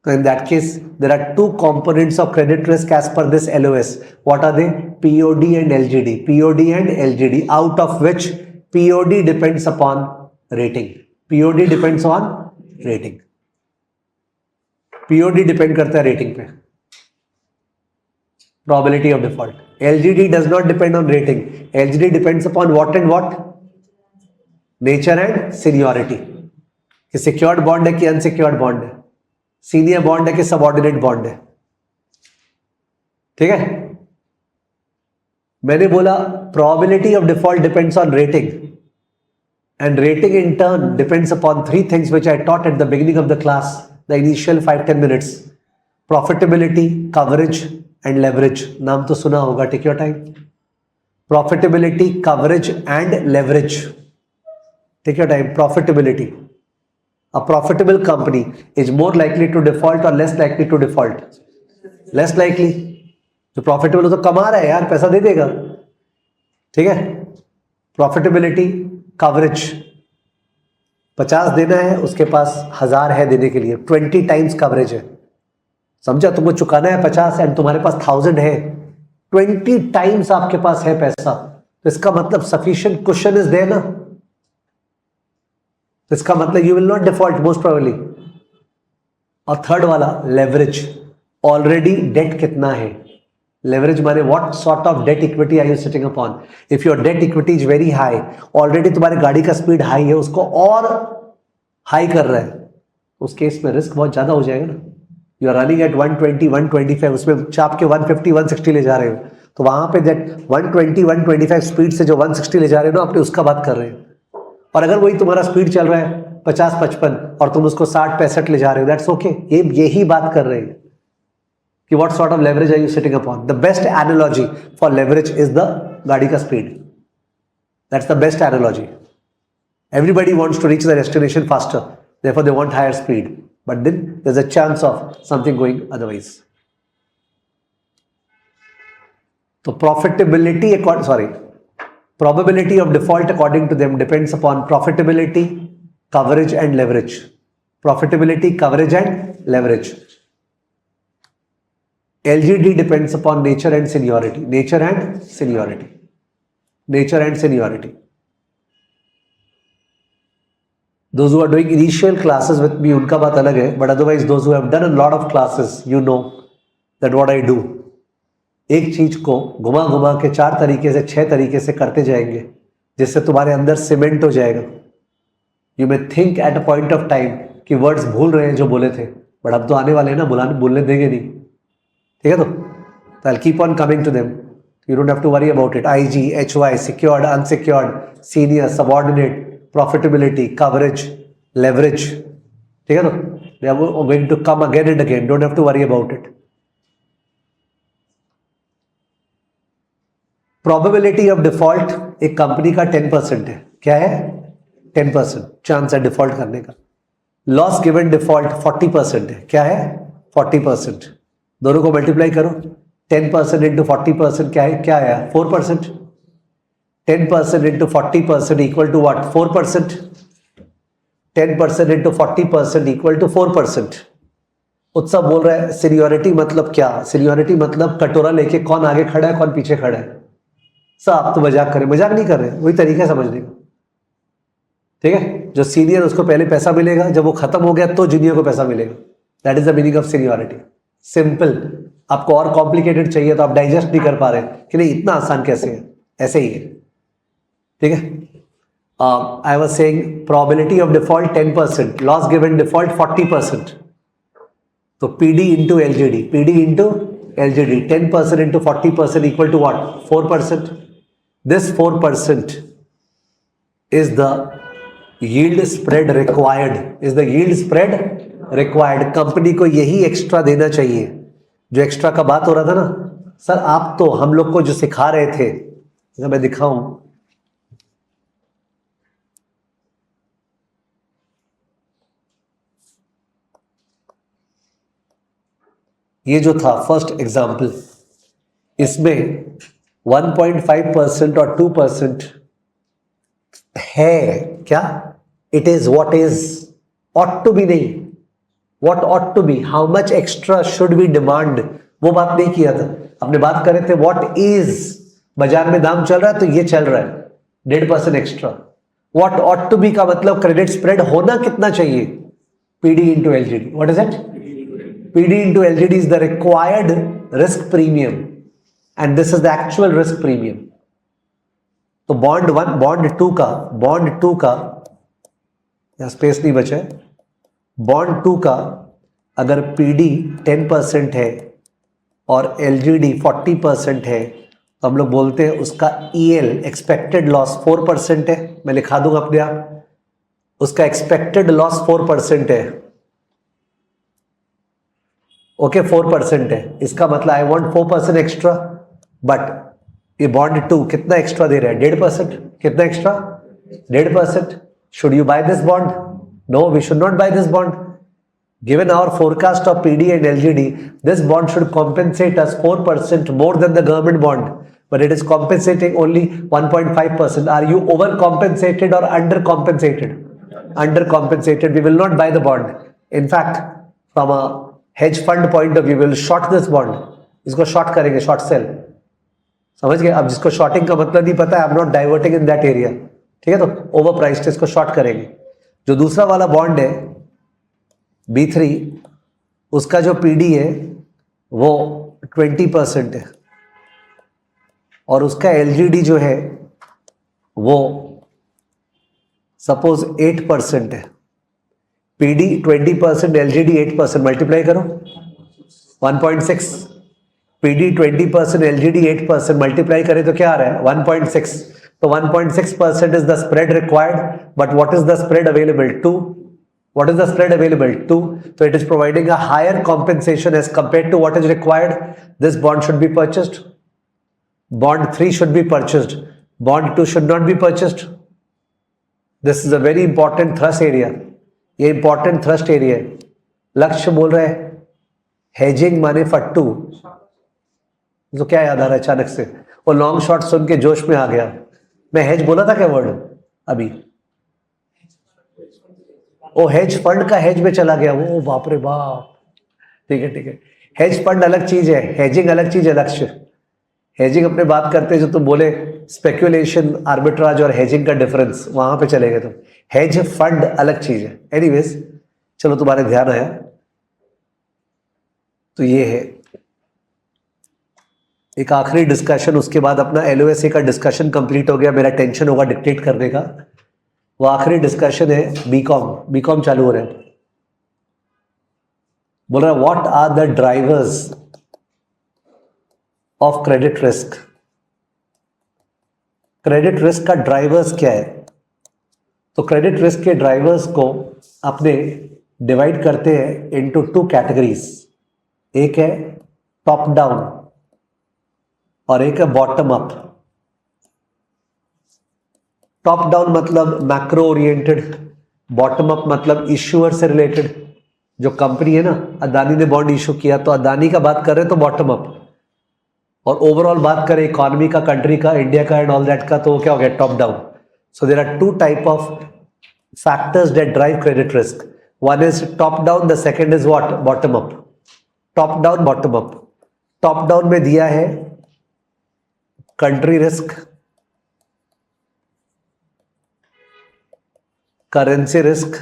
तो in that case, there are two components of credit risk as per this LOS. What are they? POD and LGD. POD and LGD, out of which POD depends upon rating. POD depends on rating. POD depend करता है रेटिंग पे, probability of default. LGD does not depend on rating. LGD depends upon what and what? Nature and seniority. कि secured bond है कि unsecured bond है, सीनियर बॉन्ड है कि सबऑर्डिनेट बॉन्ड है। ठीक है? मैंने बोला probability of default depends on rating, and rating in turn depends upon three things which I taught at the beginning of the class, the initial 5-10 minutes. Profitability, coverage and leverage. नाम तो सुना होगा, take your time. Profitability, coverage and leverage. Take your time. Profitability, a profitable company is more likely to default or less likely to default? Less likely. जो प्रॉफिटेबल हो तो कमा रहा है यार, पैसा दे देगा। ठीक है? प्रॉफिटेबिलिटी, कवरेज, 50 देना है, उसके पास 1000 है देने के लिए, 20 टाइम्स कवरेज है। समझा? तुमको चुकाना है 50 एंड तुम्हारे पास 1000 है, 20 टाइम्स आपके पास है पैसा, तो इसका मतलब सफिशिएंट कुशन इज देयर ना। तो इसका मतलब you will not default most probably. और थर्ड वाला लेवरेज, ऑलरेडी डेट कितना है। लेवरेज माने what sort of debt equity are you sitting upon. If your debt equity is very high, already तुम्हारी गाड़ी का स्पीड हाई है, उसको और हाई कर रहा है, उस केस में रिस्क बहुत ज़्यादा हो जाएगा ना। यू आर रनिंग एट 120, 125, उसमें चाप के 150, 160 ले जा रहे हो, तो वहाँ पे दैट 120, 125 स्पीड से जो 160 ले जा रहे हो ना, अपने उसका बात कर रहे हो। और अगर वही तुम्हारा स्पीड चल रहा है 50, 55 और तुम उसको 60, 65 ले जा रहे हो, दैट्स ओके। यही बात कर रहे हैं कि what sort of leverage are you sitting upon. The best analogy for leverage is the गाड़ी का speed, that's the best analogy. Everybody wants to reach the destination faster, therefore they want higher speed, but then there's a chance of something going otherwise. So probability of default according to them depends upon profitability, coverage and leverage. Profitability, coverage and leverage. LGD depends upon nature and seniority. Nature and seniority. Nature and seniority. Those who are doing initial classes with me, उनका बात अलग है, but otherwise those who have done a lot of classes, you know that what I do. एक चीज को घुमा घुमा के 4 तरीके से 6 तरीके से करते जाएंगे, जिससे तुम्हारे अंदर सीमेंट हो जाएगा। You may think at a point of time कि वर्ड्स भूल रहे हैं जो बोले थे, बट अब तो आने वाले हैं ना, बोलने देंगे नहीं, ठीक है? तो I keep on coming to them, you don't have to worry about it. IG, HY, secured, unsecured, senior, subordinate, profitability, coverage, leverage, ठीक है? तो they are going to come again and again, don't have to worry about it. Probability of default एक कंपनी का 10% है। क्या है? 10% चांस है डिफॉल्ट करने का। लॉस गिवन डिफॉल्ट 40% है। क्या है? 40%। दोनों को मल्टीप्लाई करो, 10% इंटू 40% क्या है? क्या आया? 4%। 10% into 40% equal to what? 4%। 10% into 40% equal to 4%। Utsav बोल रहा है सीनियोरिटी मतलब क्या? सीनियोरिटी मतलब कटोरा लेके कौन आगे खड़ा है, कौन पीछे खड़ा है। सब आप तो मजाक करें, मजाक नहीं कर रहे, वही तरीका समझने का, ठीक है? जो सीनियर उसको पहले पैसा मिलेगा, जब वो खत्म हो गया तो जूनियर को पैसा मिलेगा। That is the meaning of seniority. Simple. आपको और कॉम्प्लिकेटेड चाहिए तो आप डाइजेस्ट नहीं कर पा रहे कि नहीं इतना आसान कैसे है, ऐसे ही है, ठीक है? I was saying probability of default 10%, loss given default 40%। तो PD into LGD, PD into LGD, 10% into 40% equal to what? 4%। This 4% is the yield spread required. Is the yield spread required? Company को यही एक्स्ट्रा देना चाहिए। जो एक्स्ट्रा का बात हो रहा था ना सर, आप तो हम लोग को जो सिखा रहे थे, जैसे मैं दिखाऊं, ये जो था फर्स्ट एग्जाम्पल, इसमें 1.5% और 2% है। क्या? It is what is, ought to be नहीं, what ought to be, how much extra should be demand, वो बात नहीं किया था। अपने बात कर रहे थे व्हाट इज, बाजार में दाम चल रहा है तो ये चल रहा है 1.5% extra. What ought to be का मतलब क्रेडिट स्प्रेड होना कितना चाहिए? PD into LGD। What is it? PD into LGD is the required risk premium and this is the actual risk premium. तो बॉन्ड 1, बॉन्ड 2 का यहाँ स्पेस नहीं बचा है, बॉन्ड 2 का अगर PD 10% है और LGD 40% है तो हम लोग बोलते हैं उसका EL एक्सपेक्टेड लॉस 4% है। मैं लिखा दूंगा अपने आप, उसका एक्सपेक्टेड लॉस 4% है। ओके 4% है, इसका मतलब आई वांट 4% एक्स्ट्रा, बट ये बॉन्ड 2 कितना एक्स्ट्रा दे रहा है? 1.5%। कितना extra? 1.5%। Should you buy this bond? No, we should not buy this bond. Given our forecast of PD and LGD, this bond should compensate us 4% more than the government bond, but it is compensating only 1.5%. Are you overcompensated or undercompensated? Undercompensated. We will not buy the bond. In fact, from a hedge fund point of view will short this bond, इसको शॉर्ट करेंगे, शॉर्ट सेल, समझ गए? अब जिसको शॉर्टिंग का मतलब नहीं पता है, आई am not diverting in that area, ठीक है? तो ओवर प्राइस्ड इसको शॉर्ट करेंगे। जो दूसरा वाला बॉन्ड है B3, उसका जो PD है वो 20% है और उसका LGD जो है वो सपोज 8% है। PD 20%, LGD 8%, मल्टीप्लाई करो 1.6, PD 20%, LGD 8%, मल्टीप्लाई करें तो क्या आ रहा है 1.6. तो 1.6% is the spread required, but what is the spread available? 2. What is the spread available? 2. So it is providing a higher compensation as compared to what is required. This bond should be purchased. Bond 3 should be purchased. Bond 2 should not be purchased. This is a very important thrust area. ये important thrust area है. लक्ष्य बोल रहे हैं hedging माने फट्टू. तो क्या याद आ रहा है अचानक से? वो लॉन्ग शॉट सुन के जोश में आ गया. मैं हेज बोला था क्या वर्ड अभी? वो हेज फंड का हेज में चला गया. वो बाप रे बाप. ठीक है ठीक है. हेज फंड अलग चीज है, हेजिंग अलग चीज है. लक्ष्य हेजिंग अपने बात करते हैं जो तुम बोले स्पेक्यूलेशन, आर्बिट्राज और हेजिंग का डिफरेंस, वहां पे चले गए तुम. हेज फंड अलग चीज है. एनीवेज चलो तुम्हारे ध्यान आया तो ये है एक आखिरी डिस्कशन. उसके बाद अपना LOSA का डिस्कशन कंप्लीट हो गया. मेरा टेंशन होगा डिक्टेट करने का. वो आखिरी डिस्कशन है बीकॉम चालू हो रहा है. बोल रहा है what are the drivers of credit risk. Credit risk का ड्राइवर्स क्या है? तो क्रेडिट रिस्क के ड्राइवर्स को अपने डिवाइड करते हैं इनटू 2 कैटेगरीज. एक है टॉप डाउन और एक है बॉटम अप. टॉप डाउन मतलब मैक्रो ओरिएंटेड, बॉटम अप मतलब इश्यूअर से रिलेटेड. जो कंपनी है ना, अदानी ने बॉन्ड इशू किया तो अदानी का बात कर रहे हैं तो बॉटम अप. और ओवरऑल बात करें इकोनॉमी का, कंट्री का, इंडिया का एंड ऑल दैट का, तो क्या हो गया top down. So there are 2 type of factors that drive credit risk. One is top down, the second is what bottom up. Top down bottom up. Top down में दिया है country risk, currency risk,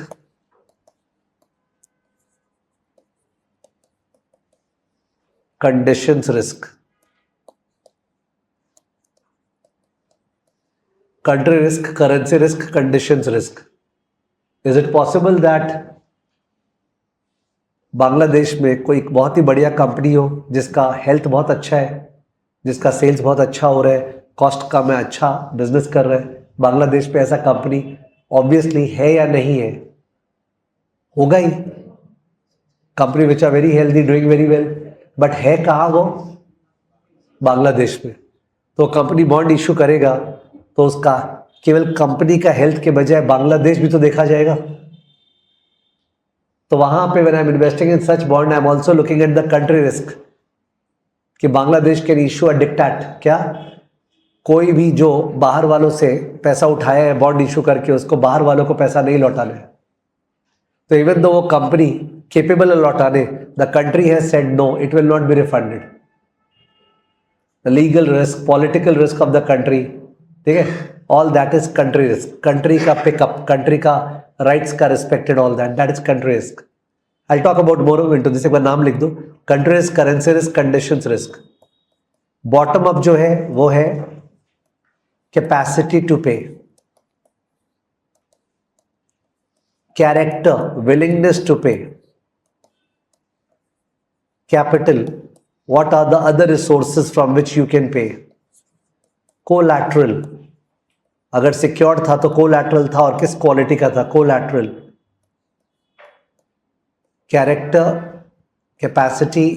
conditions risk. country risk, currency risk, conditions risk. Is it possible that Bangladesh में कोई बहुत ही बढ़िया कंपनी हो जिसका हेल्थ बहुत अच्छा है, जिसका सेल्स बहुत अच्छा हो रहा है, कॉस्ट कम है, अच्छा बिजनेस कर रहा है, बांग्लादेश पे ऐसा कंपनी ऑब्वियसली है या नहीं है? होगा ही. Company which are very healthy, doing very well, but है कहाँ वो? बांग्लादेश में. तो कंपनी बॉन्ड इशू करेगा तो उसका केवल कंपनी का हेल्थ के बजाय बांग्लादेश भी तो देखा जाएगा. तो वहां पे when I am investing in such bond I am also looking at the country risk कि Bangladesh can issue a dictate. क्या कोई भी जो बाहर वालों से पैसा उठाया है बॉन्ड इशू करके, उसको बाहर वालों को पैसा नहीं लौटाना है. तो इवन दो वो कंपनी केपेबल है लौटाने, the country has said no, it will not be refunded. The legal risk, political risk of the country, ठीक है, all that is country risk. Country का पिकअप, कंट्री का राइट्स का respected, all that is country risk. I talk about more into this. एक बार नाम लिख दो. Country risk, currency risk, conditions risk. Bottom up जो है वो है capacity to pay, character, willingness to पे, capital, what are the other resources from which you can pay, collateral, अगर सिक्योर्ड था तो कोलैटरल था और किस क्वालिटी का था? Collateral. Character, capacity,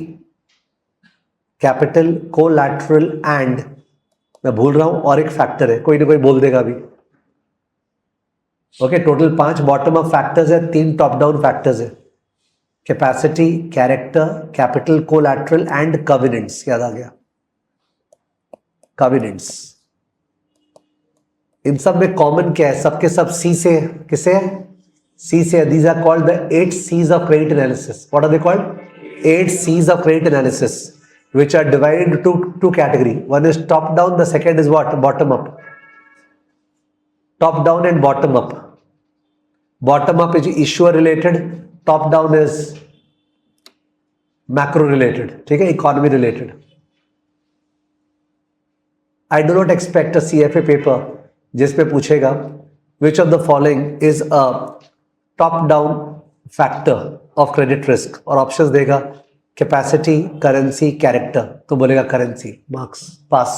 capital, collateral and, मैं भूल रहा हूं और एक फैक्टर है, कोई ना कोई बोल देगा अभी. Okay, total 5 bottom up factors है, 3 टॉप डाउन फैक्टर्स है. Capacity, character, capital, collateral and covenants. याद आ गया? कविनेंट्स. इन सब में कॉमन क्या है? सबके सब सी से, किसे है? सी से. These are called the 8 C's of credit analysis. What are they called? 8 C's of credit analysis, which are divided into two category. One is top down, the second is what? Bottom up. Top down and bottom up. Bottom up is issuer related, top down is macro related, ठीक है, economy related. I do not expect a CFA paper जिसमें पूछेगा which of the following is a top down factor of credit risk, और ऑप्शंस देगा कैपेसिटी, करेंसी, कैरेक्टर, तो बोलेगा करेंसी, मार्क्स, पास।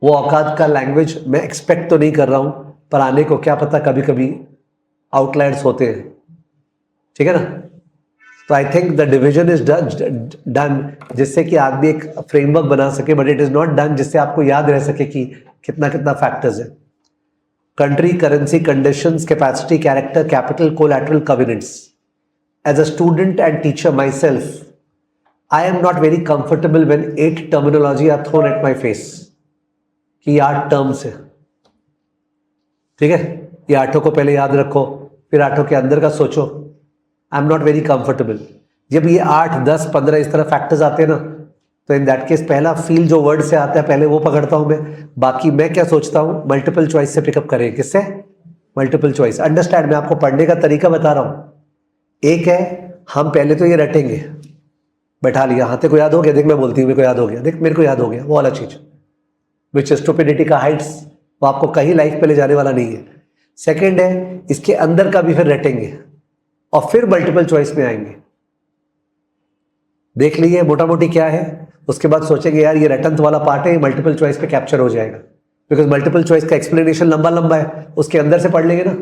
वो औकात का लैंग्वेज मैं एक्सपेक्ट तो नहीं कर रहा हूं, पर आने को क्या पता, कभी कभी आउटलायर्स होते हैं, ठीक है ना। तो I think the division is done जिससे कि आदमी एक फ्रेमवर्क बना सके, but it is not done जिससे आपको याद रह सके कि कितना कितना फैक्टर्स है। Country, currency, conditions, capacity, character, capital, collateral, covenants. As a student and teacher myself, I am not very comfortable when 8 terminology are thrown at my face कि 8 टर्म्स है, ठीक है, ये 8 को पहले याद रखो, फिर 8 के अंदर का सोचो। आई एम नॉट वेरी कंफर्टेबल। जब ये 8, 10, 15 इस तरह फैक्टर्स आते हैं ना, तो इन दैट केस पहला फील जो वर्ड से आता है पहले वो पकड़ता हूं मैं। बाकी मैं क्या सोचता हूं, मल्टीपल चॉइस से पिकअप करें। किससे? Multiple choice. अंडरस्टैंड, मैं आपको पढ़ने का तरीका बता रहा हूं। एक है, हम पहले तो ये रटेंगे, बैठा लिया, हाँ तेरे को याद हो गया, देख मैं बोलती हूँ मेरे को याद हो गया, देख मेरे को याद हो गया, वो वाला चीज विच स्टुपिडिटी का हाइट्स, वो आपको कहीं लाइफ पे ले जाने वाला नहीं है। सेकंड है, इसके अंदर का भी फिर रटेंगे और फिर मल्टीपल चॉइस में आएंगे। देख लीजिए मोटा मोटी क्या है, उसके बाद सोचेंगे यार ये रटंत वाला पार्ट है, मल्टीपल चॉइस पे कैप्चर हो जाएगा, बिकॉज मल्टीपल चॉइस का एक्सप्लेनेशन लंबा लंबा है, उसके अंदर से पढ़ लेंगे ना।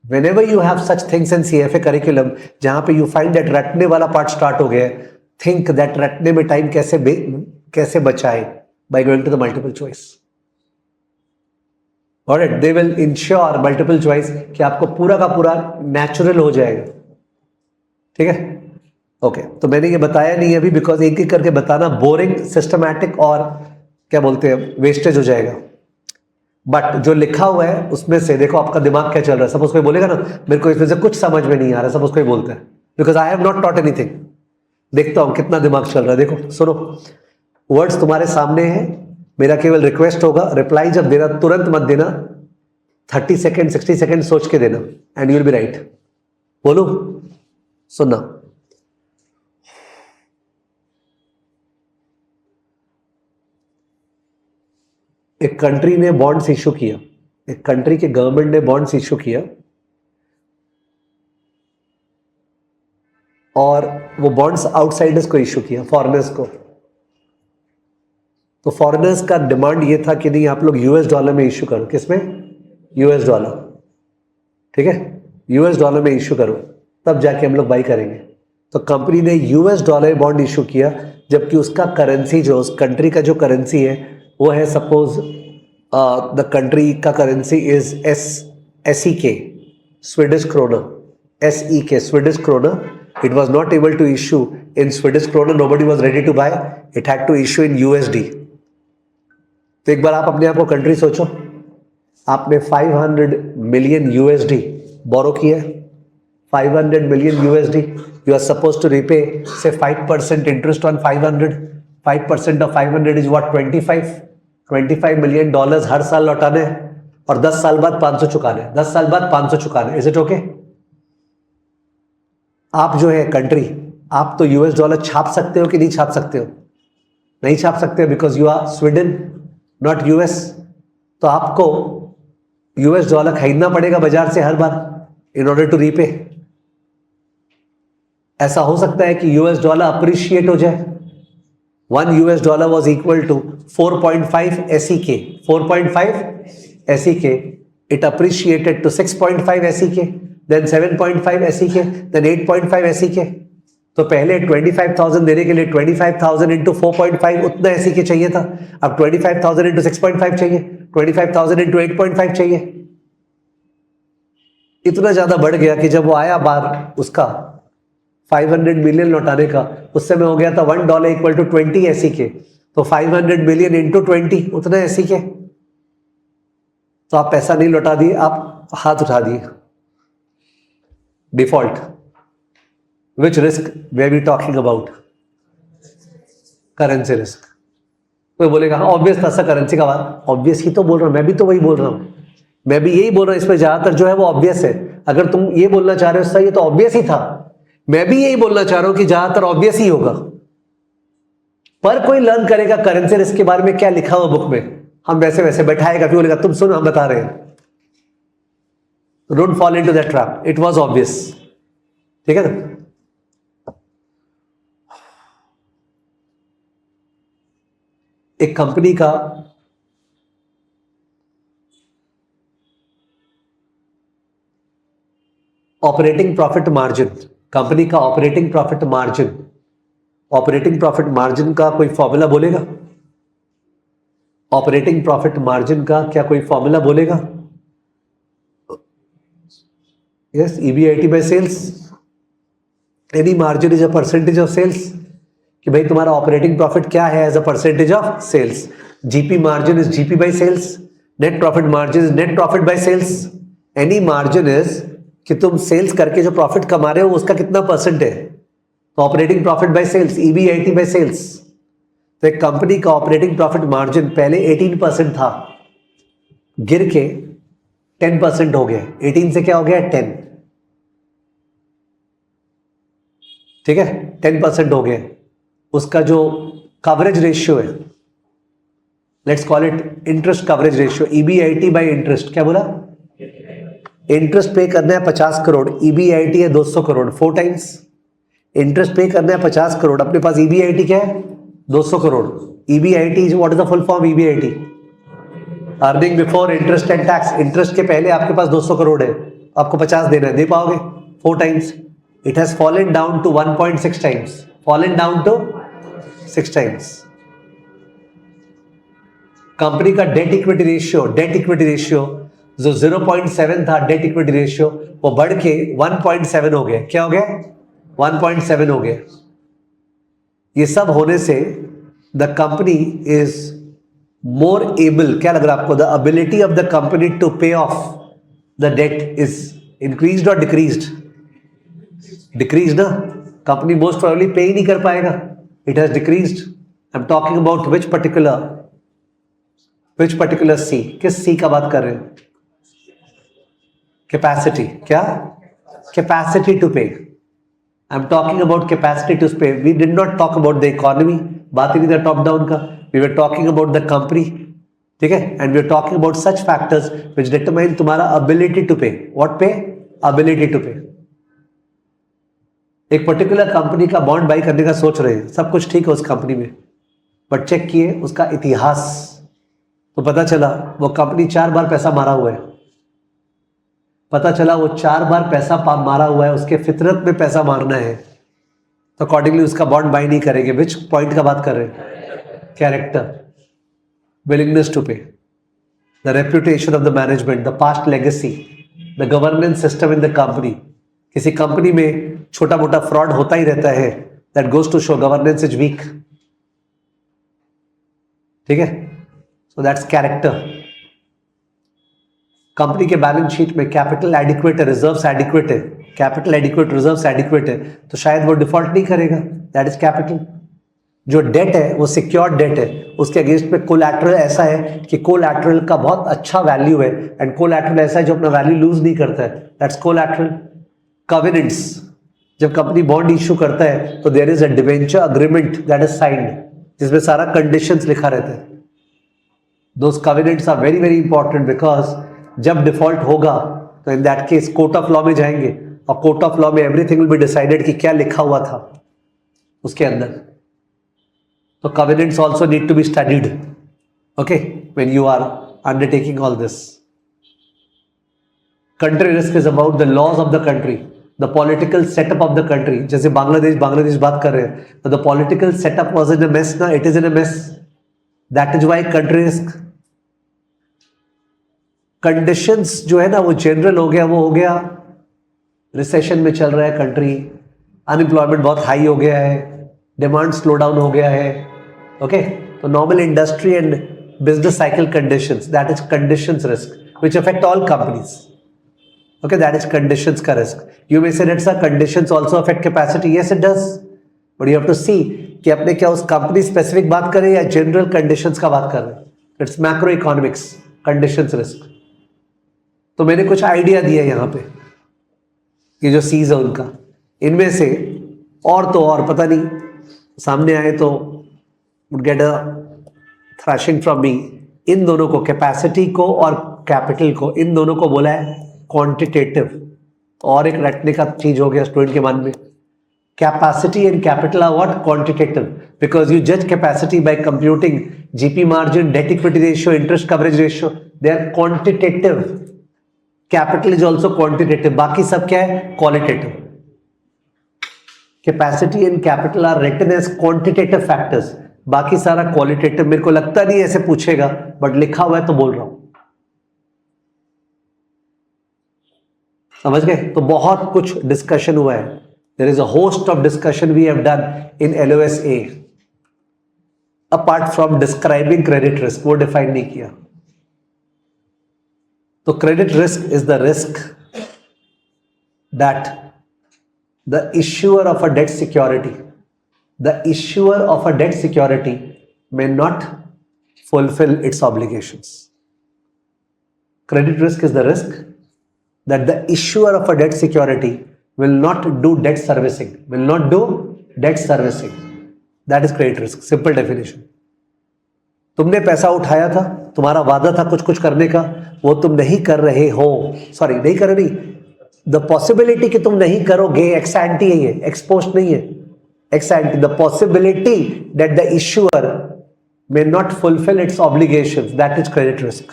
Whenever you have such things in CFA curriculum जहां पे you find that रटने वाला पार्ट स्टार्ट हो गया, think that रटने में टाइम कैसे बचाए by going to the multiple choice. Alright, they will ensure multiple choice कि आपको पूरा का पूरा नेचुरल हो जाएगा, ठीक है। ओके, तो मैंने ये बताया नहीं अभी बिकॉज एक एक करके बताना बोरिंग, सिस्टमैटिक और क्या बोलते हैं वेस्टेज हो जाएगा। बट जो लिखा हुआ है उसमें से देखो आपका दिमाग क्या चल रहा है। सपोज कोई बोलेगा ना मेरे को इसमें से कुछ समझ में नहीं आ रहा, सपोज कोई बोलता है, because I have not taught anything, देखता हूं कितना दिमाग चल रहा है। देखो सुनो, वर्ड्स तुम्हारे सामने हैं, मेरा केवल रिक्वेस्ट होगा रिप्लाई जब देना तुरंत मत देना, 30 सेकेंड 60 सेकेंड सोच के देना and you will be right. बोलो, सुनना। एक कंट्री ने बॉन्ड्स इशू किया, एक कंट्री के गवर्नमेंट ने बॉन्ड्स इशू किया और वो बॉन्ड्स आउटसाइडर्स को इशू किया, फॉरेनर्स को। तो फॉरेनर्स का डिमांड ये था कि नहीं आप लोग यूएस डॉलर में इशू करो। किसमें? यूएस डॉलर, ठीक है, यूएस डॉलर में इशू करो, तब जाके हम लोग बाई करेंगे। तो कंपनी ने यूएस डॉलर बॉन्ड इशू किया, जबकि उसका करेंसी जो उस कंट्री का जो करेंसी है वो है, सपोज द कंट्री का currency is SEK, Swedish kronor, SEK, Swedish kronor. It was not able to issue in Swedish krona, nobody was ready to buy, it had to issue in USD। तो एक बार आप अपने आप को कंट्री सोचो, आपने 500 मिलियन USD बोरो किया है, 500 million USD, you are supposed to repay say 5% interest on 500, 5% of 500 is what, 25 million dollars हर साल लौटाने हैं और 10 साल बाद 500 चुकाने, 10 साल बाद 500 चुकाने। Is it okay? आप जो है कंट्री, आप तो यूएस डॉलर छाप सकते हो कि नहीं छाप सकते हो? नहीं छाप सकते because you are Sweden not US. तो आपको यूएस डॉलर खरीदना पड़ेगा बाजार से हर बार इन ऑर्डर टू रीपे। ऐसा हो सकता है कि यूएस डॉलर अप्रिशिएट हो जाए। 1 US dollar was equal to 4.5 SEK, 4.5 SEK, it appreciated to 6.5 SEK, then 7.5 SEK, then 8.5 SEK। तो पहले 25,000 देने के लिए 25,000 इंटू 4.5 उतना SEK चाहिए था, अब 25,000 इंटू 6.5 चाहिए, 25,000 इंटू 8.5 चाहिए। इतना ज्यादा बढ़ गया कि जब वो आया बाहर उसका 500 मिलियन लौटाने का, उस समय हो गया था $1 इक्वल टू 20 SEK। तो 500 मिलियन इंटू 20 उतना SEK। तो आप पैसा नहीं लौटा दिए, आप हाथ उठा दिए। Default. Which risk were we talking about? Currency risk. कोई बोलेगा हाँ ऑब्वियस था सर करेंसी का बात, ऑब्वियस ही तो बोल रहा हूं, मैं भी तो वही बोल रहा हूं, मैं भी यही बोल रहा हूं, इसमें ज्यादातर जो है वो ऑब्वियस है। अगर तुम ये बोलना चाह रहे हो सर ये तो ऑब्वियस ही था, मैं भी यही बोलना चाह रहा हूं कि ज्यादातर ऑब्वियस ही होगा। पर कोई लर्न करेगा करेंसी रिस्क के बारे में क्या लिखा हुआ बुक में, हम वैसे वैसे बैठाएगा, फिर बोलेगा तुम सुनो हम बता रहे हैं। Don't fall into that trap, it was obvious. ठीक है ना? एक कंपनी का ऑपरेटिंग प्रॉफिट मार्जिन, कंपनी का operating profit margin, operating profit margin का कोई फॉर्मूला बोलेगा? ऑपरेटिंग प्रॉफिट मार्जिन का क्या कोई फॉर्मूला बोलेगा? Yes, EBIT by sales. Any margin is a percentage of sales, कि भाई तुम्हारा ऑपरेटिंग प्रॉफिट क्या है as a percentage of sales. GP margin is GP by sales, net profit margin is net profit by sales. Any margin is कि तुम सेल्स करके जो प्रॉफिट कमा रहे हो उसका कितना परसेंट है, तो operating profit by sales, EBIT by sales. तो एक कंपनी का ऑपरेटिंग प्रॉफिट मार्जिन पहले 18% था, गिर के 10% हो गया। 18 से क्या हो गया? 10। ठीक है, 10% हो गया। उसका जो कवरेज रेशियो है, let's call it interest coverage ratio, EBIT bye interest, क्या बोला? इंटरेस्ट पे करना है 50 करोड़, EBIT है 200 करोड़, 4 टाइम्स। इंटरेस्ट पे करना है 50 करोड़, अपने पास EBIT क्या है? 200 crore. EBIT is what is the full form? EBIT, earning before interest and tax. Interest के पहले आपके पास 200 करोड़ है, आपको 50 देना है, दे पाओगे? 4 times. It has fallen down to 1.6 times, fallen down to 6 times. Company का डेट इक्विटी रेशियो जो 0.7 था डेट इक्विटी रेशियो, वो बढ़ के 1.7 हो गया। क्या हो गया? 1.7 हो गया। ये सब होने से the company is more able, क्या लग रहा है आपको? The ability of the company to pay off the debt is increased और डिक्रीज्ड? डिक्रीज्ड ना, कंपनी मोस्ट प्रोबेबली पे ही नहीं कर पाएगा, it has decreased. I am talking about which particular C, किस सी का बात कर रहे हैं? कैपेसिटी, क्या? Capacity to pay. I am talking about capacity to pay. We did not talk about the economy, बात ही नहीं था टॉप डाउन का, we were talking about the company. ठीक है, and we are talking about such factors which determine तुम्हारा ability to pay. What pay? Ability to pay. एक पर्टिकुलर कंपनी का बॉन्ड बाई करने का सोच रहे हैं, सब कुछ ठीक है उस कंपनी में, बट चेक किए उसका इतिहास, तो पता चला वो कंपनी 4 बार पैसा मारा हुआ है। पता चला वो 4 बार पैसा मारा हुआ है, उसके फितरत में पैसा मारना है, तो अकॉर्डिंगली उसका बॉन्ड बाई नहीं करेंगे। विच पॉइंट का बात कर रहे हैं? Character, willingness to pay, the reputation of the management, the past legacy, the governance system in the company. किसी कंपनी में छोटा मोटा फ्रॉड होता ही रहता है, that goes to show governance is weak. ठीक है, सो दैट्स कैरेक्टर। कंपनी के बैलेंस शीट में कैपिटल एडिक्वेट है, रिजर्व्स एडिक्वेट है, कैपिटल एडिक्वेट, रिजर्व्स एडिक्वेट है, तो शायद वो डिफॉल्ट नहीं करेगा, दैट इज कैपिटल। जो डेट है वो सिक्योर्ड डेट है, उसके अगेंस्ट में कोलैटरल ऐसा है कि कोलैटरल का बहुत अच्छा वैल्यू है, एंड कोलैटरल ऐसा है जो अपना वैल्यू लूज नहीं करता है, दैट्स कोलैटरल। कवेनेंट्स, जब कंपनी बॉन्ड इश्यू करता है तो there is a debenture agreement that is signed, जिसमें सारा कंडीशंस लिखा रहता है। Those covenants are very very important, because जब डिफॉल्ट होगा तो in that case court of law में जाएंगे, और कोर्ट ऑफ लॉ में एवरीथिंग विल बी डिसाइडेड कि क्या लिखा हुआ था उसके अंदर। तो covenants also need to be studied, okay, when you are undertaking all this. Country risk is about the laws of the country, the political setup of the country. जैसे बांग्लादेश बात कर रहे हैं, तो the political setup was in a mess ना, it is in a mess. That is why country risk. Conditions जो है ना वो general हो गया, वो हो गया रिसेशन में चल रहा है कंट्री, अनएम्प्लॉयमेंट बहुत हाई हो गया है, डिमांड स्लो डाउन हो गया है। ओके, तो normal industry and business cycle conditions, that is conditions risk which affect all companies. Okay, that is conditions का risk. You may say that's conditions also affect capacity, yes it does, but you have to see कि अपने क्या उस कंपनी स्पेसिफिक बात करें या जनरल कंडीशंस का बात कर रहे हैं। It's macro economics, conditions risk. तो मैंने कुछ आइडिया दिया यहाँ पे, ये जो सीज है उनका, इनमें से और तो और पता नहीं सामने आए तो would get a thrashing from me। इन दोनों को, कैपेसिटी को और कैपिटल को, इन दोनों को बोला है क्वांटिटेटिव। और एक रटने का चीज हो गया स्टूडेंट के मन में, capacity and capital are what? Quantitative, because you जज capacity by computing GP margin, debt equity ratio, interest coverage ratio, they are quantitative. Capital is also quantitative, बाकी सब क्या है? Qualitative. Capacity and capital are written as quantitative factors, बाकी सारा क्वालिटेटिव। मेरे को लगता नहीं ऐसे पूछेगा, बट लिखा हुआ है तो बोल रहा हूं, समझ गए? तो बहुत कुछ डिस्कशन हुआ है। There is a host of discussion we have done in LOS-A apart from describing credit risk, वो डिफाइन नहीं किया। तो credit risk is the risk that the issuer of a debt security may not fulfill its obligations. Credit risk is the risk that the issuer of a debt security will not do debt servicing. That is credit risk. Simple definition. तुमने पैसा उठाया था, तुम्हारा वादा था कुछ कुछ करने का, वो तुम नहीं कर रहे हो, सॉरी नहीं कर रहे, द पॉसिबिलिटी कि तुम नहीं करोगे एक्स एंटी है, एक्सपोस्ट नहीं है, x anti, the possibility that the issuer may not fulfil it's obligations, that is credit risk.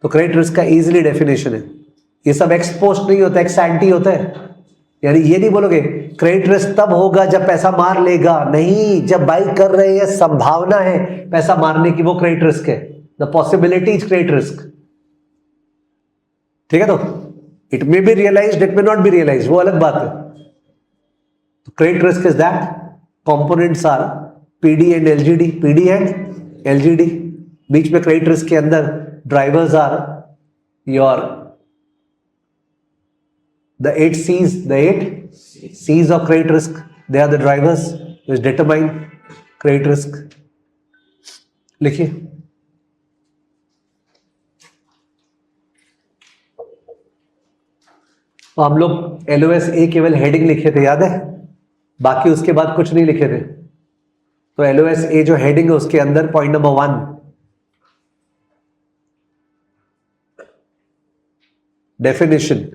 तो क्रेडिट रिस्क का इजीली डेफिनेशन है, ये सब एक्सपोस्ट नहीं होता, एक्स एंटी होता है। यानी ये नहीं बोलोगे क्रेडिट रिस्क तब होगा जब पैसा मार लेगा, नहीं, जब बाई कर रहे हैं संभावना है पैसा मारने की, वो क्रेडिट रिस्क है। The possibility is credit risk, ठीक है? तो it may be realized, it may not be realized, वो अलग बात है। तो credit risk is that components are PD and LGD, PD and LGD। बीच में क्रेडिट रिस्क के अंदर drivers are your the 8 C's of credit risk. They are the drivers which determine credit risk. लिखिए, तो हम लोग LOS-A केवल हेडिंग लिखे थे, याद है? बाकी उसके बाद कुछ नहीं लिखे थे। तो LOS-A जो हेडिंग है उसके अंदर point number 1 definition,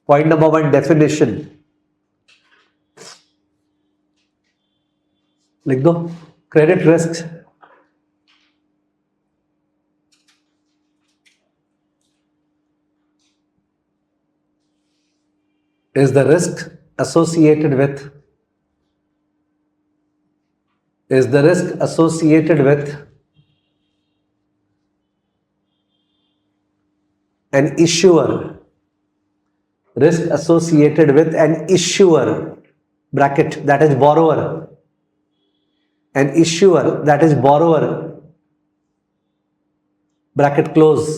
point number 1 definition लिख दो। Credit risk is the risk associated with an issuer, risk associated with an issuer bracket that is borrower, an issuer that is borrower bracket close,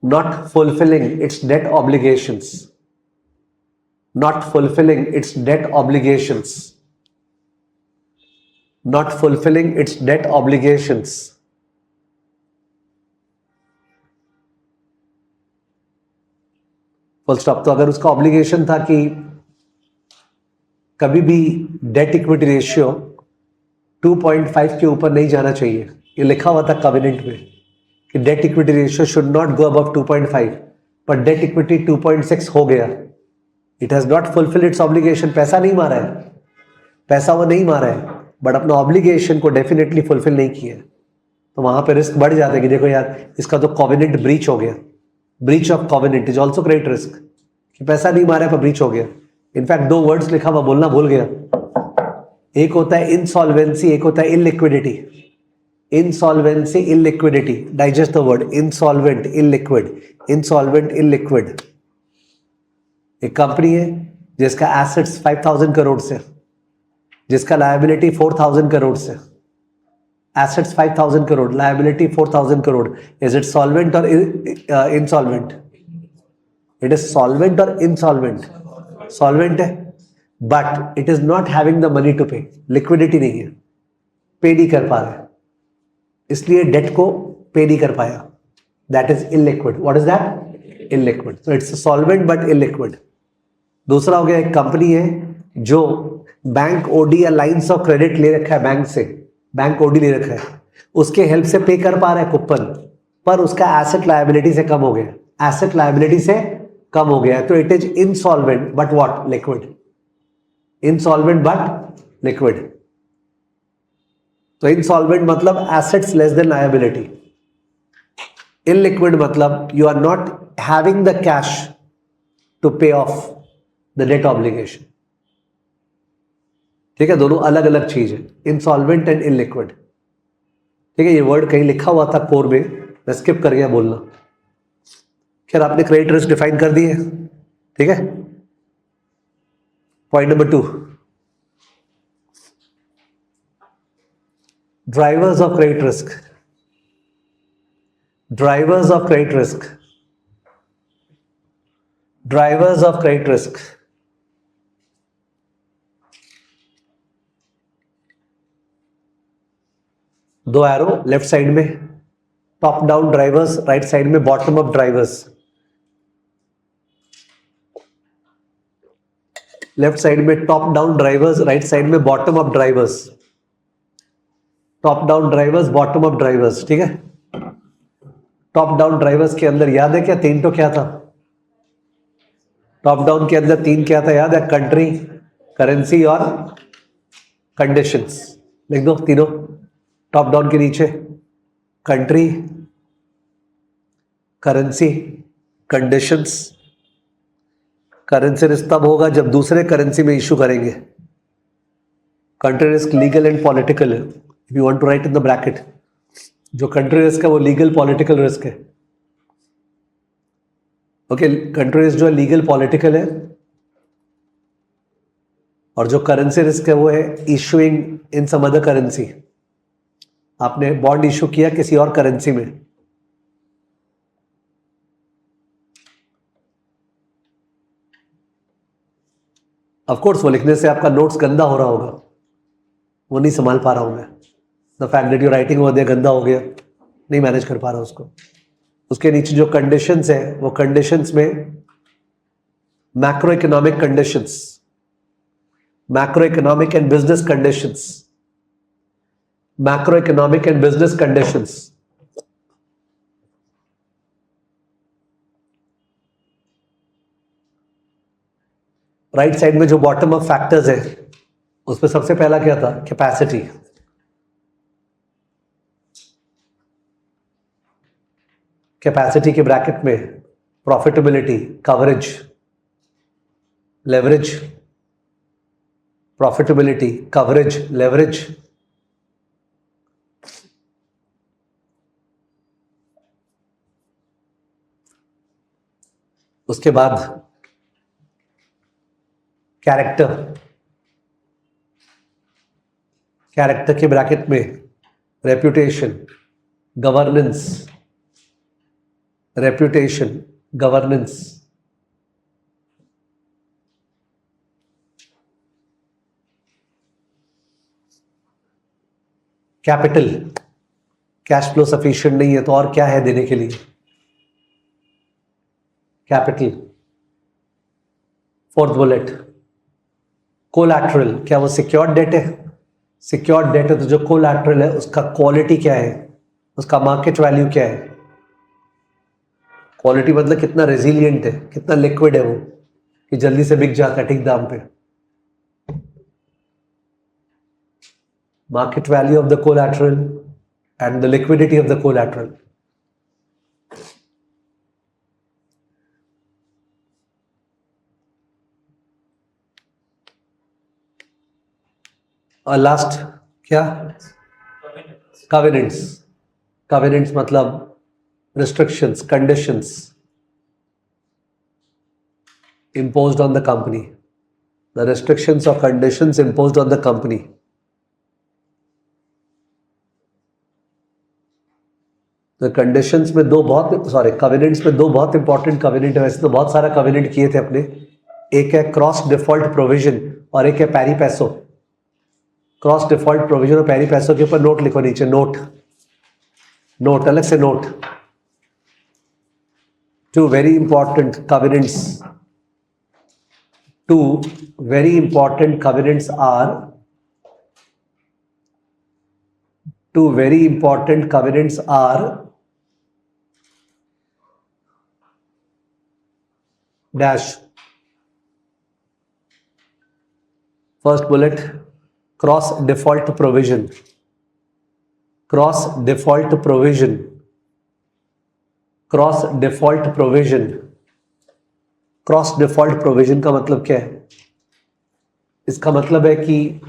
not fulfilling its debt obligations, not fulfilling its debt obligations, not fulfilling its debt obligations, full stop. तो अगर उसका ऑब्लिगेशन था कि कभी भी डेट इक्विटी रेशियो 2.5 के ऊपर नहीं जाना चाहिए, ये लिखा हुआ था कवेनेंट में कि date equity ratio should not go above 2.5, पर डेट इक्विटी 2.6 हो गया, it has not fulfil it's obligation. पैसा नहीं मारा है, पैसा वो नहीं मारा है, बट अपना ऑब्लिगेशन को डेफिनेटली फुलफिल नहीं किया, तो वहां पे रिस्क बढ़ जाता है कि देखो यार इसका तो कॉवेनेंट ब्रीच हो गया। Breach of covenant is also credit risk, कि पैसा नहीं मारा पर ब्रीच हो गया। इनफैक्ट 2 वर्ड्स लिखा हुआ बोलना भूल गया, एक होता है इंसॉल्वेंसी, एक होता है illiquidity. Insolvency, illiquidity, digest the word insolvent, illiquid, insolvent, illiquid. एक कंपनी है जिसका एसेट्स 5000 करोड़ से, जिसका लायबिलिटी 4000 करोड़ से, assets 5000 crore, liability 4000 crore. Is it solvent or insolvent? It is solvent or insolvent? Solvent है, but it is not having the money to pay. Liquidity नहीं है, पे नहीं कर पा रहा है, इसलिए डेट को पे नहीं कर पाया. That is illiquid. What is that? Illiquid. So it's a solvent but illiquid. दूसरा हो गया, एक कंपनी है जो बैंक ओडी या लाइन्स ऑफ क्रेडिट ले रखा है बैंक से, बैंक ओडी ले रखा है, उसके हेल्प से पे कर पा रहा है कूपन, पर उसका एसेट लायबिलिटी से कम हो गया, एसेट लायबिलिटी से कम हो गया है, तो it is insolvent but what, liquid, insolvent but liquid. तो इंसॉल्वेंट मतलब assets less than liability, illiquid मतलब you are not having the cash to pay off the debt obligation. ठीक है, दोनों अलग अलग चीज है, इंसॉल्वेंट एंड इनलिक्विड। ठीक है, ये वर्ड कहीं लिखा हुआ था कोर में, मैं स्किप कर गया बोलना। खैर, आपने क्रेडिट रिस्क डिफाइन कर दिए। ठीक है, point number 2, drivers of credit risk. Drivers of credit risk, drivers of credit risk. दो एरो लेफ्ट साइड में, top down drivers, right side में bottom up drivers. Left side में top down drivers, right side में bottom up drivers. Top down drivers, bottom up drivers. ठीक है, टॉप डाउन ड्राइवर्स के अंदर याद है क्या, 3 तो क्या था? टॉप डाउन के अंदर 3 क्या था याद है? कंट्री, करेंसी और कंडीशंस। लिख दो तीनों टॉप डाउन के नीचे, country, currency, conditions. Currency risk तब होगा जब दूसरे करेंसी में इशू करेंगे। Country risk legal and political है, if you want to write in the bracket. जो कंट्री रिस्क है वो लीगल पॉलिटिकल रिस्क है। ओके, कंट्री रिस्क जो है लीगल पॉलिटिकल है, और जो करेंसी रिस्क है वो है इशूइंग इन सम अदर करेंसी। आपने बॉन्ड इशू किया किसी और करेंसी में, ऑफ कोर्स वो लिखने से आपका नोट्स गंदा हो रहा होगा, वो नहीं संभाल पा रहा हूं मैं। The fact that you writing वो दे गंदा हो गया, नहीं मैनेज कर पा रहा उसको। उसके नीचे जो कंडीशंस है वो कंडीशंस में macro economic conditions, macro economic and business conditions, macro economic and business conditions. Right side में जो बॉटम अप फैक्टर्स है उसमें सबसे पहला क्या था? कैपेसिटी। कैपेसिटी के ब्रैकेट में profitability, coverage, leverage, profitability, coverage, leverage. उसके बाद कैरेक्टर, कैरेक्टर के ब्रैकेट में reputation, governance, reputation, governance. Capital, cash flow sufficient नहीं है तो और क्या है देने के लिए? कैपिटल। फोर्थ बुलेट, कोलैटरल, क्या वो सिक्योर्ड डेट है? सिक्योर्ड डेट है तो जो कोलैटरल है उसका क्वालिटी क्या है, उसका मार्केट वैल्यू क्या है? क्वालिटी मतलब कितना रेजिलियंट है, कितना लिक्विड है वो, कि जल्दी से बिक जाता है ठीक दाम पे। Market value of the collateral and the liquidity of the collateral. और लास्ट क्या? कवेनेंट्स। कवेनेंट्स मतलब restrictions, conditions imposed on the company. The restrictions or conditions imposed on the company. The conditions में दो बहुत, सॉरी, covenants में दो बहुत इंपॉर्टेंट covenant है। वैसे तो बहुत सारा covenant किए थे अपने। एक है क्रॉस डिफॉल्ट प्रोविजन और एक है पैरी पैसो। क्रॉस डिफॉल्ट प्रोविजन और पैरी पैसो के ऊपर नोट लिखो नीचे, नोट, नोट अलग से note. Two very important covenants. Two very important covenants are two very important covenants are dash. First bullet, cross default provision. Cross default provision. Cross default provision. Cross default provision का मतलब क्या है? इसका मतलब है कि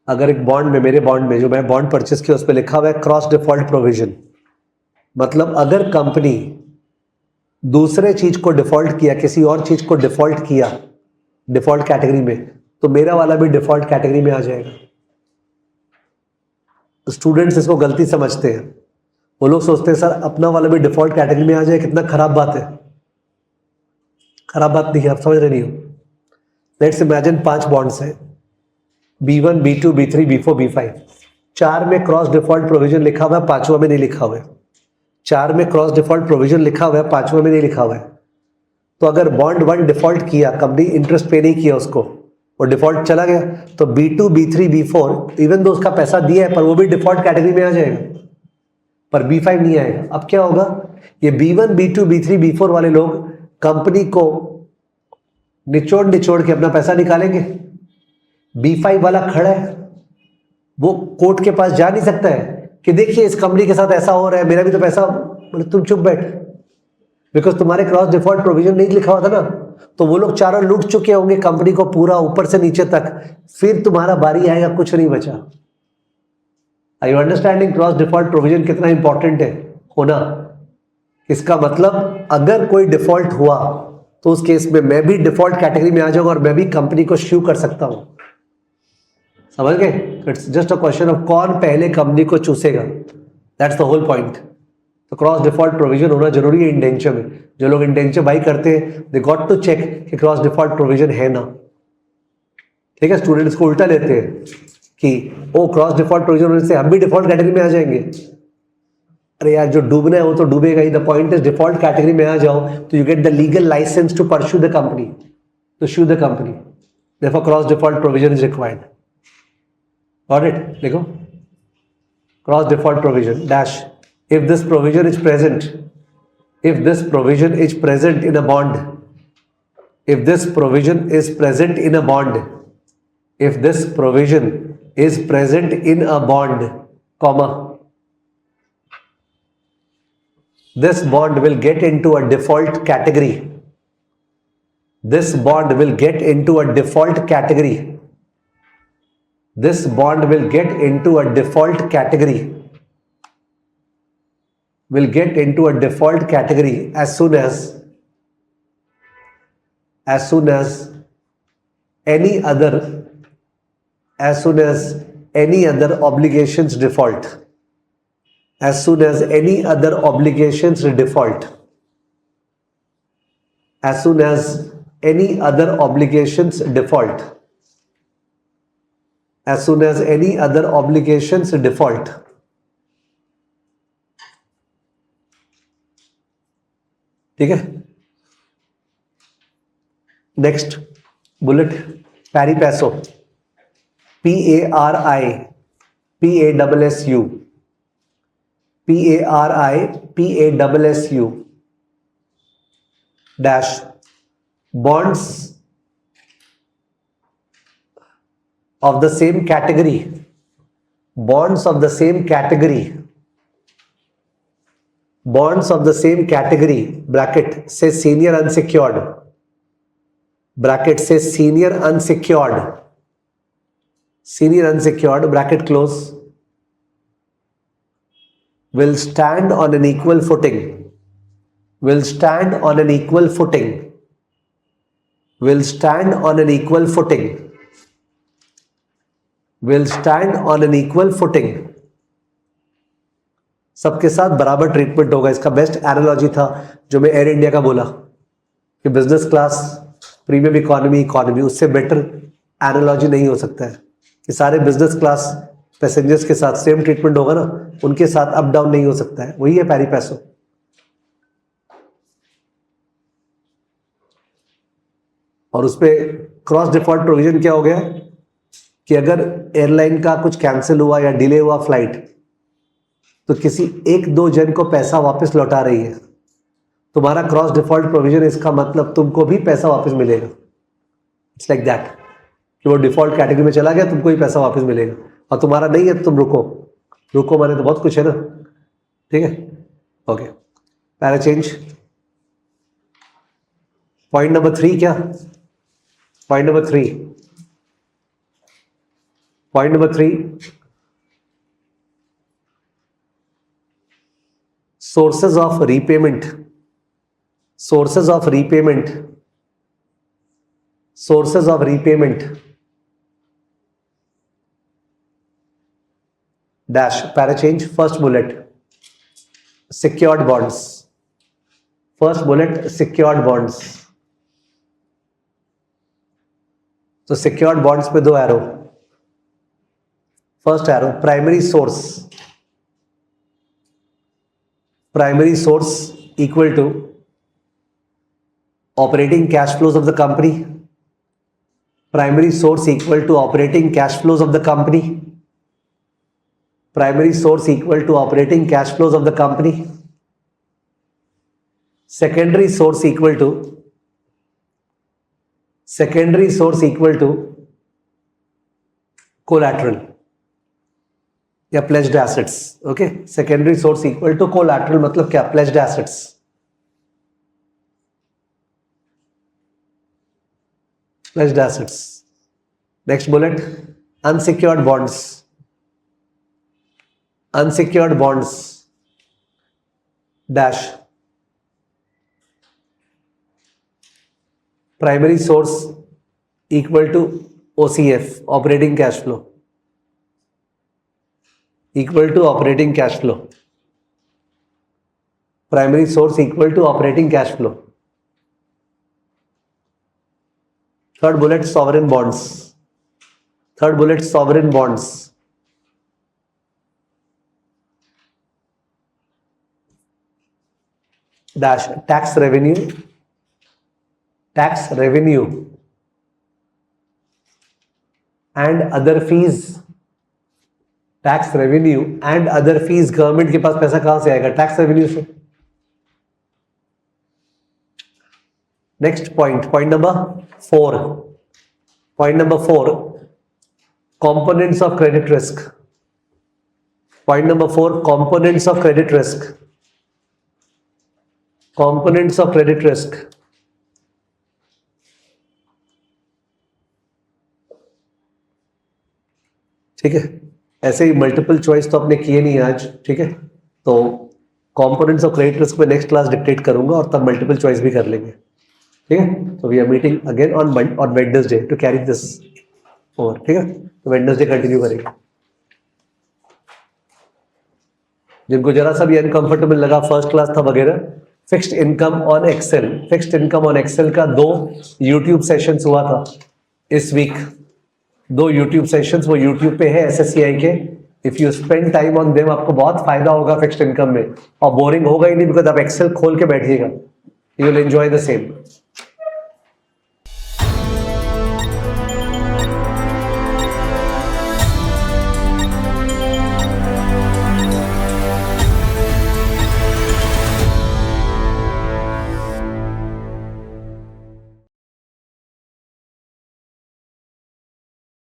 अगर एक बॉन्ड में, मेरे बॉन्ड में जो मैं बॉन्ड परचेस किया उस पर लिखा हुआ है क्रॉस डिफॉल्ट प्रोविजन, मतलब अगर कंपनी दूसरे चीज को डिफॉल्ट किया, किसी और चीज को डिफॉल्ट किया डिफॉल्ट कैटेगरी में, तो मेरा वाला भी डिफॉल्ट कैटेगरी में आ जाएगा. स्टूडेंट्स इसको गलती समझते हैं. वो लोग सोचते हैं सर अपना वाला भी डिफॉल्ट कैटेगरी में आ जाए, कितना खराब बात है. खराब बात नहीं है, आप समझ रहे नहीं हो. लेट्स इमेजिन 5 बॉन्ड्स हैं, B1, B2, B3, B4, B5. 4 में क्रॉस डिफॉल्ट प्रोविजन लिखा हुआ है, 5वां में नहीं लिखा हुआ है. 4 में क्रॉस डिफॉल्ट प्रोविजन लिखा हुआ है, 5वां में नहीं लिखा हुआ है. तो अगर बॉन्ड 1 डिफॉल्ट किया, कंपनी इंटरेस्ट पे नहीं किया उसको, वो डिफॉल्ट चला गया, तो B2, B3, B4 even though उसका पैसा दिया है पर वो भी डिफॉल्ट कैटेगरी में आ जाएगा, पर B5 नहीं आएगा. अब क्या होगा? ये B1, B2, B3, B4 वाले लोग कंपनी को निचोड़ के अपना पैसा निकालेंगे. B5 वाला खड़ा है, वो कोर्ट के पास जा नहीं सकता है कि देखिए इस कंपनी के साथ ऐसा हो रहा है, मेरा भी तो पैसा. बोले तुम चुप बैठ, बिकॉज तुम्हारे क्रॉस डिफॉल्ट प्रोविजन नहीं लिखा हुआ था ना. तो वो लोग चारों लूट चुके होंगे कंपनी को पूरा ऊपर से नीचे तक, फिर तुम्हारा बारी आएगा, कुछ नहीं बचा. Are you understanding cross default provision कितना इंपॉर्टेंट है होना? इसका मतलब अगर कोई डिफॉल्ट हुआ तो उस केस में मैं भी डिफॉल्ट कैटेगरी में आ जाऊंगा और मैं भी कंपनी को श्यू कर सकता हूं. समझ गए? It's just a question of कौन पहले कंपनी को चूसेगा. That's the whole point. तो क्रॉस डिफॉल्ट प्रोविजन होना जरूरी है इंडेंचर में. जो लोग इंडेंचर बाई करते हैं दे गॉट टू चेक कि क्रॉस डिफॉल्ट प्रोविजन है ना. ठीक है, स्टूडेंट्स को उल्टा लेते हैं कि ओ क्रॉस डिफॉल्ट प्रोविजन होने से हम भी डिफॉल्ट कैटेगरी में आ जाएंगे. अरे यार जो डूबना है वो तो डूबेगा ही. The point is default category में आ जाओ तो you get the legal license to pursue the company, to sue the company. Therefore cross default provision is required. Got it? देखो, cross default provision dash. If this provision is present, if this provision is present in a bond, if this provision is present in a bond, if this provision is present in a bond, comma, this bond will get into a default category. This bond will get into a default category. This bond will get into a default category. Will get into a default category as soon as any other obligations default. As soon as any other obligations default. As soon as any other obligations default. As soon as any other obligations default. ठीक है. नेक्स्ट बुलेट, पैरी पैसो. PARIPASSU. PARIPASSU dash. Bonds of the same category. Bonds of the same category. Bonds of the same category, bracket say senior unsecured, bracket say senior unsecured, bracket close, will stand on an equal footing, will stand on an equal footing, will stand on an equal footing, will stand on an equal footing. सबके साथ बराबर ट्रीटमेंट होगा. इसका बेस्ट एनालॉजी था जो मैं एयर इंडिया का बोला कि बिजनेस क्लास, प्रीमियम इकोनॉमी, उससे बेटर एनालॉजी नहीं हो सकता है कि सारे बिजनेस क्लास पैसेंजर्स के साथ सेम ट्रीटमेंट होगा ना, उनके साथ अप डाउन नहीं हो सकता है. वही है पैरी पैसो. और उस पर क्रॉस डिफॉल्ट प्रोविजन क्या हो गया कि अगर एयरलाइन का कुछ कैंसिल हुआ या डिले हुआ फ्लाइट, तो किसी एक दो जन को पैसा वापस लौटा रही है, तुम्हारा क्रॉस डिफॉल्ट प्रोविजन, इसका मतलब तुमको भी पैसा वापस मिलेगा। इट्स लाइक दैट कि वो डिफॉल्ट कैटेगरी में चला गया, तुमको ही पैसा वापस मिलेगा, और तुम्हारा नहीं है, तुम रुको। रुको माने तो बहुत कुछ है ना, ठीक है। Okay, para change. Point number 3 क्या? Point number 3 sources of repayment dash, para change, first bullet, secured bonds, तो secured bonds पे 2 arrow. First arrow, primary source equal to operating cash flows of the company. Primary source equal to operating cash flows of the company. Primary source equal to operating cash flows of the company. Secondary source equal to collateral या pledged assets. Okay, secondary source equal to collateral मतलब क्या? Pledged assets. Next bullet, unsecured bonds dash, primary source equal to OCF, operating cash flow, equal to operating cash flow. Primary source equal to operating cash flow. Third bullet, sovereign bonds. Dash, tax revenue and other fees. Government के पास पैसा कहां से आएगा? टैक्स रेवेन्यू से। Next point number 4, components of credit risk. Point number 4, components of credit risk. ठीक है, ऐसे ही मल्टीपल चॉइस तो आपने किए नहीं आज, ठीक है। तो कंपोनेंट्स ऑफ क्रेडिट रिस्क में नेक्स्ट क्लास डिक्टेट करूंगा और तब मल्टीपल चॉइस भी कर लेंगे, ठीक है। तो we are meeting again on Wednesday to carry this over, ठीक है। तो वेडनेसडे कंटिन्यू करेंगे। जिनको जरा सा भी अनकंफर्टेबल लगा फर्स्ट क्लास था वगैरह, फिक्स्ड इनकम ऑन एक्सेल का 2 यूट्यूब सेशंस हुआ था इस वीक। 2 यूट्यूब सेशंस वो यूट्यूब पे है SSCI के। If you spend time on them आपको बहुत फायदा होगा फिक्स्ड इनकम में, और बोरिंग होगा ही नहीं, बिकॉज आप एक्सेल खोल के बैठिएगा, you will enjoy the same.